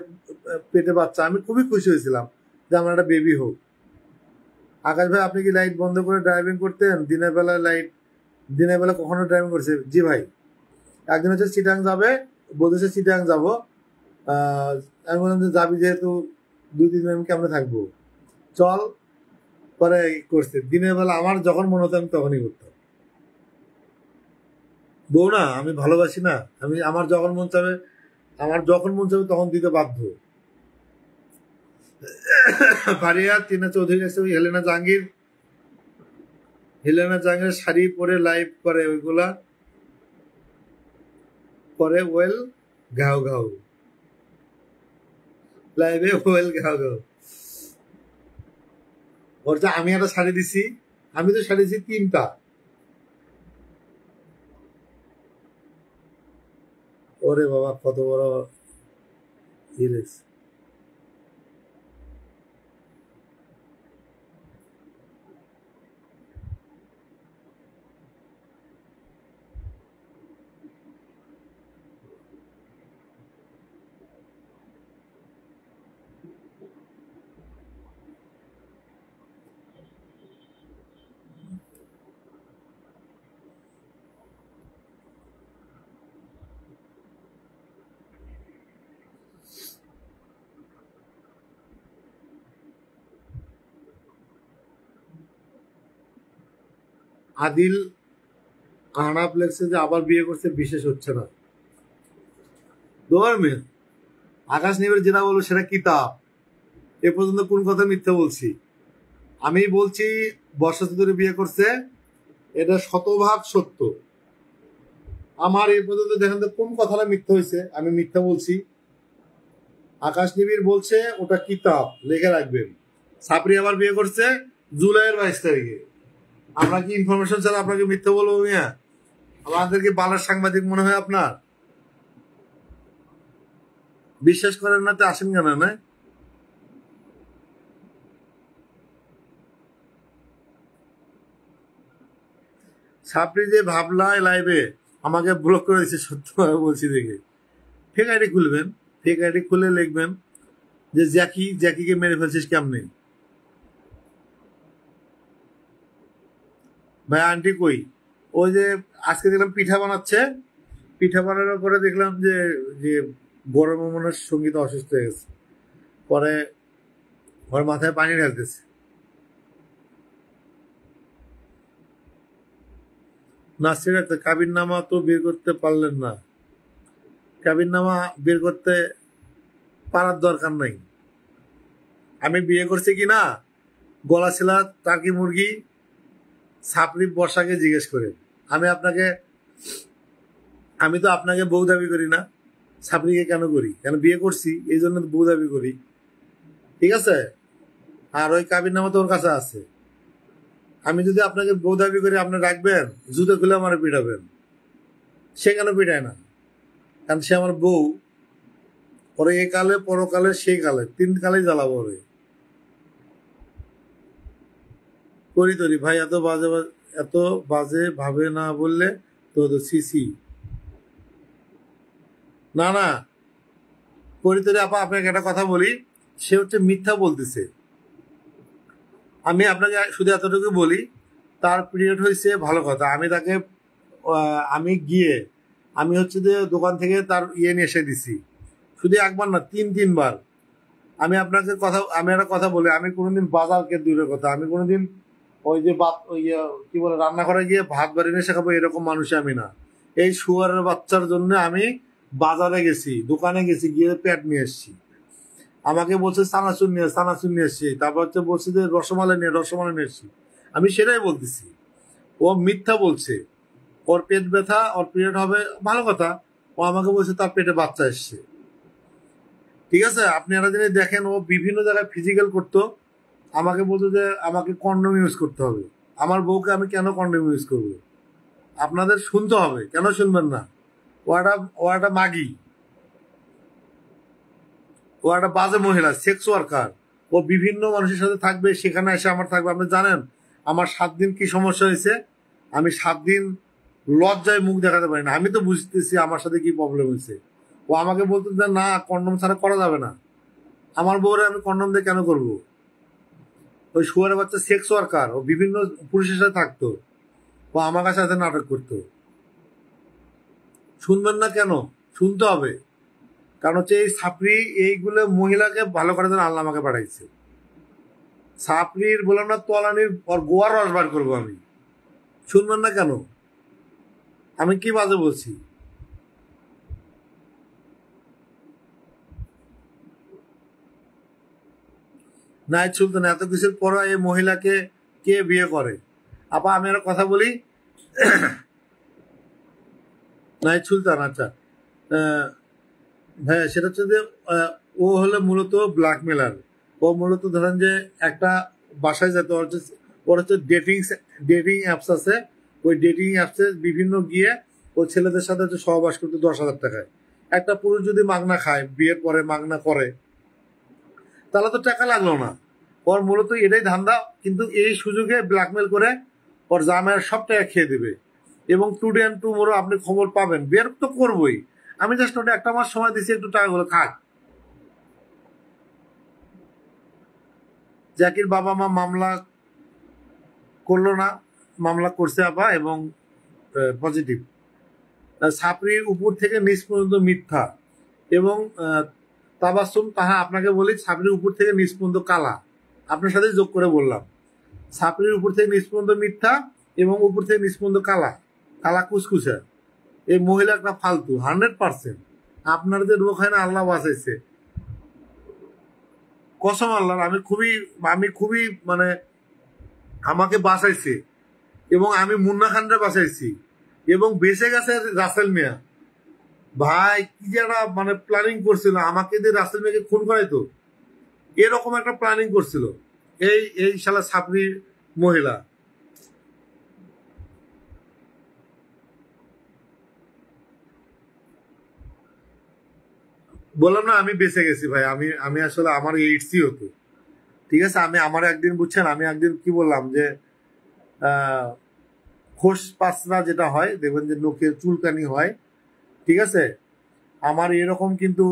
পেটে বাচ্চা? আমি খুবই খুশি হয়েছিলাম যে আমার একটা বেবি হোক। আকাশ ভাই, আপনি কি লাইট বন্ধ করে ড্রাইভিং করতেন? দিনের বেলা কখনো ড্রাইভিং করছে? জি ভাই, একদিন হচ্ছে চিটাং যাবে, বলতেছে চিটাং যাবো। আমি বললাম যে যাবি যেহেতু, 2-3 দিন আমি কেমনে থাকবো, চল। পরে করছে দিনের বেলা, আমার যখন মনে হতো আমি তখনই করতাম। বউ না, আমি ভালোবাসি না। আমি আমার যখন মন চাবে তখন দিতে বাধ্য। ফারিয়া টিনা চৌধুরী আছে, ওই হেলেনা জাহাঙ্গীর শাড়ি পরে লাইভ করে, ওইগুলা করে ওয়েল ঘাও ঘাও, লাইভে ওয়েল ঘাও ঘাও। ওর যে আমি একটা শাড়ি দিছি, আমি তো শাড়ি দিছি 3টা। ওরে বাবা কত বড় হিরেস। আদিল আহনাফ লেখছে যে আবার বিয়ে করছে, বিশেষ হচ্ছে না। ধর্মের আকাশ নিবের যেটা বলবো সেটা কিতাব। এ পর্যন্ত কোন কথা মিথ্যা বলছি? আমি বলছি বর্ষা চৌধুরী বিয়ে করছে, এটা শতভাগ সত্য। আমার এ পর্যন্ত দেখেন তো কোন কথাটা মিথ্যা হয়েছে, আমি মিথ্যা বলছি? আকাশ নিবিড় বলছে ওটা কিতাব, লিখে রাখবেন। সাপরি আবার বিয়ে করছে জুলাইয়ের 22 তারিখে। আমরা কি ইনফরমেশন ছাড়া আপনাকে মিথ্যা বলবো মিয়া? আমাদেরকে বালার সাংবাদিক মনে হয় আপনার? বিশ্বাস করেন না তো আসেন কেন? না সাপরি যে ভাবলাই লাইভে আমাকে ব্লক করে দিচ্ছে, সত্য কথা বলছি দেখে। ফেক আইডি খুলবেন, ফেক আইডি খুলে লিখবেন যে জ্যাকিকে মেরে ফেলছিস কেমনে। ভাই আন্টি কই? ওই যে আজকে দেখলাম পিঠা বানাচ্ছে, পিঠা বানানোর পরে দেখলাম যে যে গরমে মনে হয় সঙ্গীত অসুস্থ হয়ে গেছে। পরে ওর মাথায় পানি ঢালতেছে। নাসির একটা কাবির নামা তো বের করতে পারলেন না। কাবির নামা বের করতে পারার দরকার নাই। আমি বিয়ে করছি কি না, গলা ছিলা টার্কি মুরগি সাপরি বর্ষাকে জিজ্ঞেস করে। আমি আপনাকে আমি তো আপনাকে বউ দাবি করি না, সাপরিকে কেন করি? কেন বিয়ে করছি এই জন্য বউ দাবি করি, ঠিক আছে? আর ওই কাবির নামা তো ওর কাছে আছে। আমি যদি আপনাকে বউ দাবি করি আপনি রাখবেন? জুতো খুলে আমার পিটাবেন। সে কেন পিটায় না? কারণ সে আমার বউ। ওরে এ কালে পরকালে সেই কালে 3 কালেই জ্বালাবো ওরে। করি তরি ভাই, এত বাজে ভাবে না বললে তো সিসি। না না, করি তরি আপা আপনাকে একটা কথা বলি, সে হচ্ছে মিথ্যা বলতেছে। আমি আপনাকে শুধু এতটুকু বলি, তার পিরিয়ড হয়েছে ভালো কথা। আমি তাকে আমি হচ্ছে যে দোকান থেকে তার নিয়ে এসে দিছি, শুধু একবার না 3-3 বার। আমি একটা কথা বলি, আমি কোনোদিন বাজারকে দূরের কথা, আমি কোনোদিন ওই যে কি বলে রান্নাঘরে গিয়ে ভাত বাড়ি নিয়ে শেখাবো এরকম মানুষ আমি না। এই শুয়ারের বাচ্চার জন্য আমি বাজারে গেছি, দোকানে গেছি, গিয়ে পেট নিয়ে এসছি। আমাকে বলছে চানাচুর নিয়ে এসছি, তারপর হচ্ছে বলছে যে রসমালাই নিয়ে এসছি। আমি সেটাই বলতেছি। ও মিথ্যা বলছে। ওর পেট ব্যথা, ওর পিরিয়ড হবে, ভালো কথা। ও আমাকে বলছে তার পেটে বাচ্চা এসছে। ঠিক আছে, আপনি একটা জিনিস দেখেন, ও বিভিন্ন জায়গায় ফিজিক্যাল করতো, আমাকে বলতো যে আমাকে কন্ডোম ইউজ করতে হবে। আমার বউকে আমি কেন কন্ডোম ইউজ করবো? আপনাদের শুনতে হবে, কেন শুনবেন না? ও একটা মাগি, ও একটা বাজে মহিলা, সেক্স ওয়ার্কার। ও বিভিন্ন মানুষের সাথে থাকবে, সেখানে এসে আমার থাকবে। আপনি জানেন আমার 7 দিন কি সমস্যা হয়েছে? আমি 7 দিন লজ্জায় মুখ দেখাতে পারি না। আমি তো বুঝতেছি আমার সাথে কি প্রবলেম হয়েছে। ও আমাকে বলতো যে না, কন্ডোম ছাড়া করা যাবে না। আমার বউরে আমি কন্ডোম দিয়ে কেন করবো? ওই শুয়ারের বাচ্চা সেক্স ওয়ার্কার, ও বিভিন্ন পুরুষের সাথে থাকতো, ও আমার কাছে এত নাটক করতো। শুনবেন না কেন? শুনতে হবে। কারণ হচ্ছে এই সাপড়ি এইগুলো মহিলাকে ভালো করার জন্য আল্লাহ আমাকে পাঠাইছে। সাপড়ির বললাম না তলানির ওর গোয়ার রস বার করবো আমি। শুনবেন না কেন? আমি কি বাজে বলছি? নাহিদ সুলতান, এত কিছুর পর এই মহিলাকে কে বিয়ে করে? আপা আমি একটা কথা বলি, নাহিদ সুলতান, আচ্ছা হ্যাঁ, সেটা হচ্ছে যে ও হলো মূলত ব্ল্যাকমেলার। ও মূলত ধরেন যে একটা বাসায় যেতে ওর হচ্ছে ডেটিং অ্যাপস আছে। ওই ডেটিং অ্যাপসে বিভিন্ন গিয়ে ও ছেলেদের সাথে হচ্ছে সহবাস করতে 10,000 টাকায়। একটা পুরুষ যদি মাগনা খায়, বিয়ের পরে মাগনা করে, তাহলে তো টাকা লাগলো না। ওর মূলত এটাই ধান্দা, কিন্তু এই সুযোগে ব্ল্যাকমেল করে ওর জামাইয়ের সব টাকা খেয়ে দিবে। এবং টুডে অ্যান্ড টুমোরো আপনি খবর পাবেন, বের তো করবোই। আমি জাস্ট ওটা একটা মাস সময় দিচ্ছি, একটু টাকাগুলো খাক। জ্যাকির বাবা মা মামলা করলো না, মামলা করছে আপা, এবং পজিটিভ। ছাপড়ির উপর থেকে নিচ পর্যন্ত মিথ্যা, এবং তাবাসসুম তাহা আপনাকে বলি ছাপড়ির উপর থেকে নিচ পর্যন্ত কালা। আপনার সাথে যোগ করে বললাম, ছাপড়ির উপর থেকে নিচ পর্যন্ত মিথ্যা এবং উপর থেকে নিচ পর্যন্ত কালা, কালা কুচকুচা। এই মহিলা একটা ফালতু 100%। আপনার যে রোগ হয় না, আল্লাহ বাঁচাইছে, কসম আল্লাহর। আমি খুবই মানে আমাকে বাঁচাইছে, এবং আমি মুন্না খানরে বাঁচাইছি, এবং বেঁচে গেছে রাসেল মিয়া। ভাই কি যারা মানে প্ল্যানিং করছিল আমাকে দিয়ে রাসেল মিয়াকে খুন করাইতো, এরকম একটা প্ল্যানিং করছিল এই এই শালা ছাপড়ি মহিলা। বললাম না, আমি বেঁচে গেছি ভাই। আমি আমি আসলে আমার এইডসই হতো, ঠিক আছে। আমার একদিন বুঝছেন, আমি একদিন কি বললাম যে খোস পাঁচরা যেটা হয় দেখবেন যে লোকের চুলকানি হয়, ঠিক আছে। আমার এরকম কিন্তু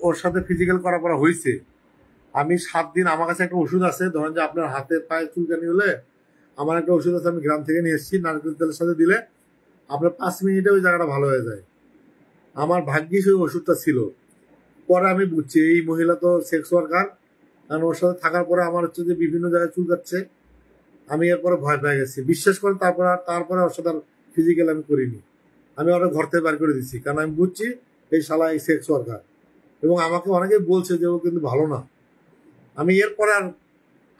ওর সাথে ফিজিক্যাল করা হয়েছে। আমি 7 দিন, আমার কাছে একটা ওষুধ আছে, ধরেন যে আপনার হাতে পায়ে চুলকানি হলে আমার একটা ওষুধ আছে, আমি গ্রাম থেকে নিয়ে এসেছি, নারকেল তেলের সাথে দিলে আপনার 5 মিনিটে ওই জায়গাটা ভালো হয়ে যায়। আমার ভাগ্যিস ওই ওষুধটা ছিল। পরে আমি বুঝছি এই মহিলা তো সেক্স ওয়ার্কার, কারণ ওর সাথে থাকার পরে আমার হচ্ছে যে বিভিন্ন জায়গায় চুলকাচ্ছে। আমি এরপরে ভয় পেয়ে গেছি, বিশ্বাস করেন। তারপরে ওর সাথে ফিজিক্যাল আমি করিনি, আমি ওরা ঘর থেকে বের করে দিচ্ছি, কারণ আমি বুঝছি এই শালা এই সেক্স ওয়ার্কার। এবং আমাকে অনেকেই বলছে যে ও কিন্তু ভালো না। আমি এরপরে আর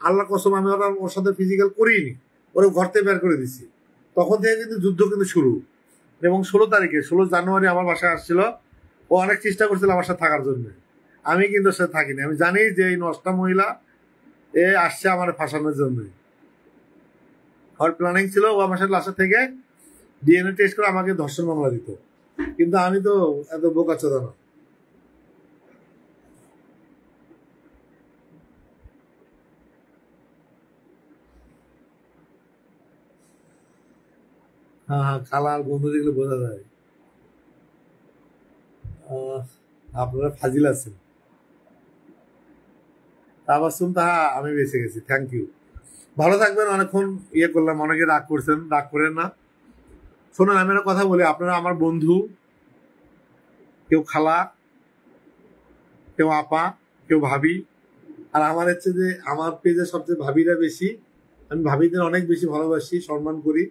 আল্লাহ কসম আমি ওর সাথে ফিজিক্যাল করিনি, ওরা ঘর থেকে বের করে দিচ্ছি। তখন থেকে কিন্তু যুদ্ধ কিন্তু শুরু। এবং 16 তারিখে 16 জানুয়ারি আমার বাসায় আসছিল। ও অনেক চেষ্টা করছিল আমার সাথে থাকার জন্য, আমি কিন্তু ওর সাথে থাকিনি। আমি জানি যে এই নষ্টা মহিলা এ আসছে আমার ফাঁসানোর জন্য। ওর প্ল্যানিং ছিল ও আমার সাথে লাস্টের থেকে ডিএনএ টেস্ট করে আমাকে ধর্ষণ মামলা দিত, কিন্তু আমি তো এত বোকাচোদা না। হ্যাঁ হ্যাঁ, কালার বন্ধু দেখলে বোঝা যায়। আহ, আপনারা ফাজিল আছেন। তাবাসসুম তাহা, আমি বেঁচে গেছি, থ্যাংক ইউ। ভালো থাকবেন। অনেকক্ষণ ইয়ে করলাম, অনেকে রাগ করছেন, রাগ করেন না। শোনেন, আমি একটা কথা বলি, আপনারা আমার বন্ধু, কেউ খালা, কেউ আপা, কেউ ভাবি। আর আমার হচ্ছে যে আমার পেজে সবচেয়ে ভাবিরা বেশি। আমি ভাবিদের অনেক বেশি ভালোবাসি, সম্মান করি।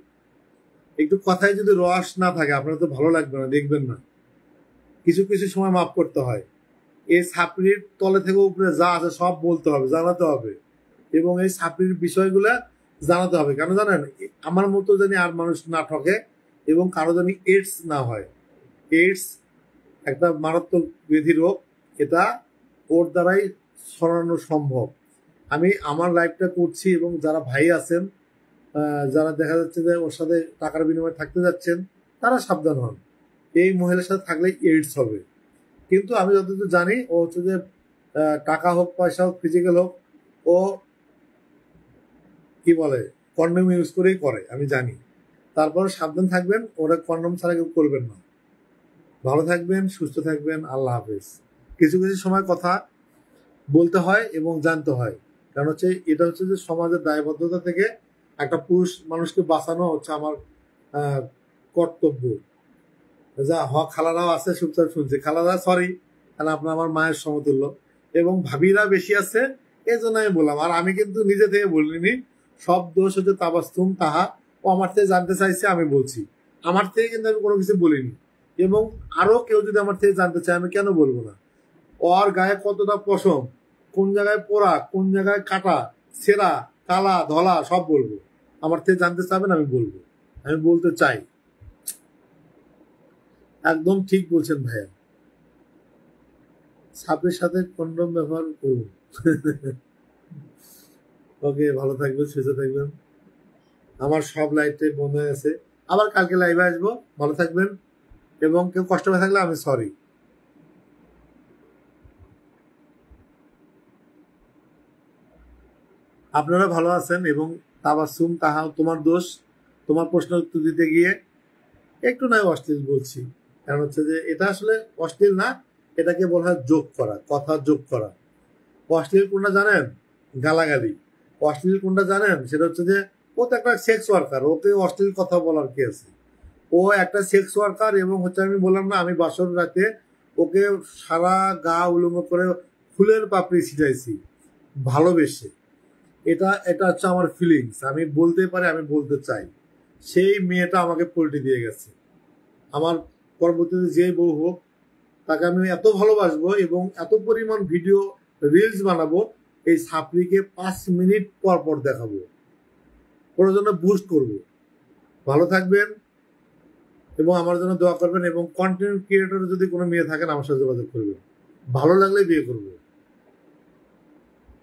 একটু কথায় যদি রস না থাকে আপনার তো ভালো লাগবে না, দেখবেন না। কিছু কিছু সময় মাফ করতে হয়। এই ছাপড়ির তলে থেকে উপরে যা আছে সব বলতে হবে, জানাতে হবে, এবং এই ছাপড়ির বিষয়গুলা জানাতে হবে। কেন জানেন? আমার মতো জানি আর মানুষ না ঠকে, এবং কারো জানি এইডস না হয়। এইডস একটা মারাত্মক ব্যাধি রোগ, এটা ওর দ্বারাই সরানো সম্ভব। আমি আমার লাইফটা করছি, এবং যারা ভাই আছেন, যারা দেখা যাচ্ছে যে ওর সাথে টাকার বিনিময়ে থাকতে যাচ্ছেন, তারা সাবধান হন। এই মহিলার সাথে থাকলে এইডস হবে। কিন্তু আমি যতদূর জানি ও হচ্ছে যে টাকা হোক, পয়সা হোক, ফিজিক্যাল হোক, ও কি বলে কন্ডম ইউজ করেই করে, আমি জানি। তারপরে সাবধান থাকবেন, ওরা কন্ডম ছাড়া কেউ করবেন না। ভালো থাকবেন, সুস্থ থাকবেন, আল্লাহ হাফেজ। কিছু কিছু সময় কথা বলতে হয় এবং জানতে হয়, কারণ হচ্ছে এটা হচ্ছে যে সমাজের দায়বদ্ধতা থেকে একটা পুরুষ মানুষকে বাঁচানো হচ্ছে আমার কর্তব্য। যা খালারাও আছে, চুপচাপ শুনছে। খালারা সরি, কারণ আপনার আমার মায়ের সমতুল্য, এবং ভাবিরা বেশি আছে, এই জন্য আমি বললাম। আর আমি কিন্তু নিজে থেকে বলিনি, সব দোষ হচ্ছে তাবাসসুম তাহা, ও আমার থেকে জানতে চাইছে, আমি বলছি। আমার থেকে কিন্তু আমি কোনো কিছু বলিনি। এবং আরো কেউ যদি আমার থেকে জানতে চায় আমি কেন বলবো না? ওর গায়ে কতটা পশম, কোন জায়গায় পোড়া, কোন জায়গায় কাটা, ছেঁড়া, কালা ধলা সব বলবো। আমার থেকে জানতে চাবেন, আমি বলবো, আমি বলতে চাই। একদম ঠিক বলছেন ভাইয়া, সাপের সাথে কন্ডম ব্যবহার করুন। ওকে, ভালো থাকবেন, সুস্থ থাকবেন। আমার সব লাইটটাই বন্ধ হয়ে আছে, আবার কালকে লাইভে আসবো। ভালো থাকবেন, এবং কেউ কষ্ট হয়ে থাকলে আমি সরি। আপনারা ভালো আছেন। এবং তাবাসসুম, তাহা তোমার দোষ, তোমার প্রশ্ন উত্তর দিতে গিয়ে একটু নয় অশ্লীল বলছি। কারণ হচ্ছে যে এটা আসলে অশ্লীল না, এটাকে বলা হয় যোগ করা, কথা যোগ করা। অশ্লীল কোনটা জানেন? গালাগালি। অশ্লীল কোনটা জানেন? সেটা হচ্ছে যে ও তো একটা সেক্স ওয়ার্কার, ওকে অশ্লীল কথা বলার কি আছে? ও একটা সেক্স ওয়ার্কার, এবং হচ্ছে আমি বললাম না, আমি বাসর রাতে ওকে সারা গা উলঙ্গ করে ফুলের পাপড়ি ছিটাইছি ভালোবেসে। এটা এটা হচ্ছে আমার ফিলিংস, আমি বলতে পারি, আমি বলতে চাই। সেই মেয়েটা আমাকে পল্টি দিয়ে গেছে। আমার পরবর্তীতে যে বউ হোক, তাকে আমি এত ভালোবাসবো এবং এত পরিমাণ ভিডিও রিলস বানাবো, এই সাপড়িকে 5 মিনিট পর পর দেখাবো, ওর জন্য বুস্ট করবো। ভালো থাকবেন এবং আমার জন্য দোয়া করবেন। এবং কন্টেন্ট ক্রিয়েটর যদি কোনো মেয়ে থাকেন, আমার সাথে যোগাযোগ করবেন, ভালো লাগলে বিয়ে করবো।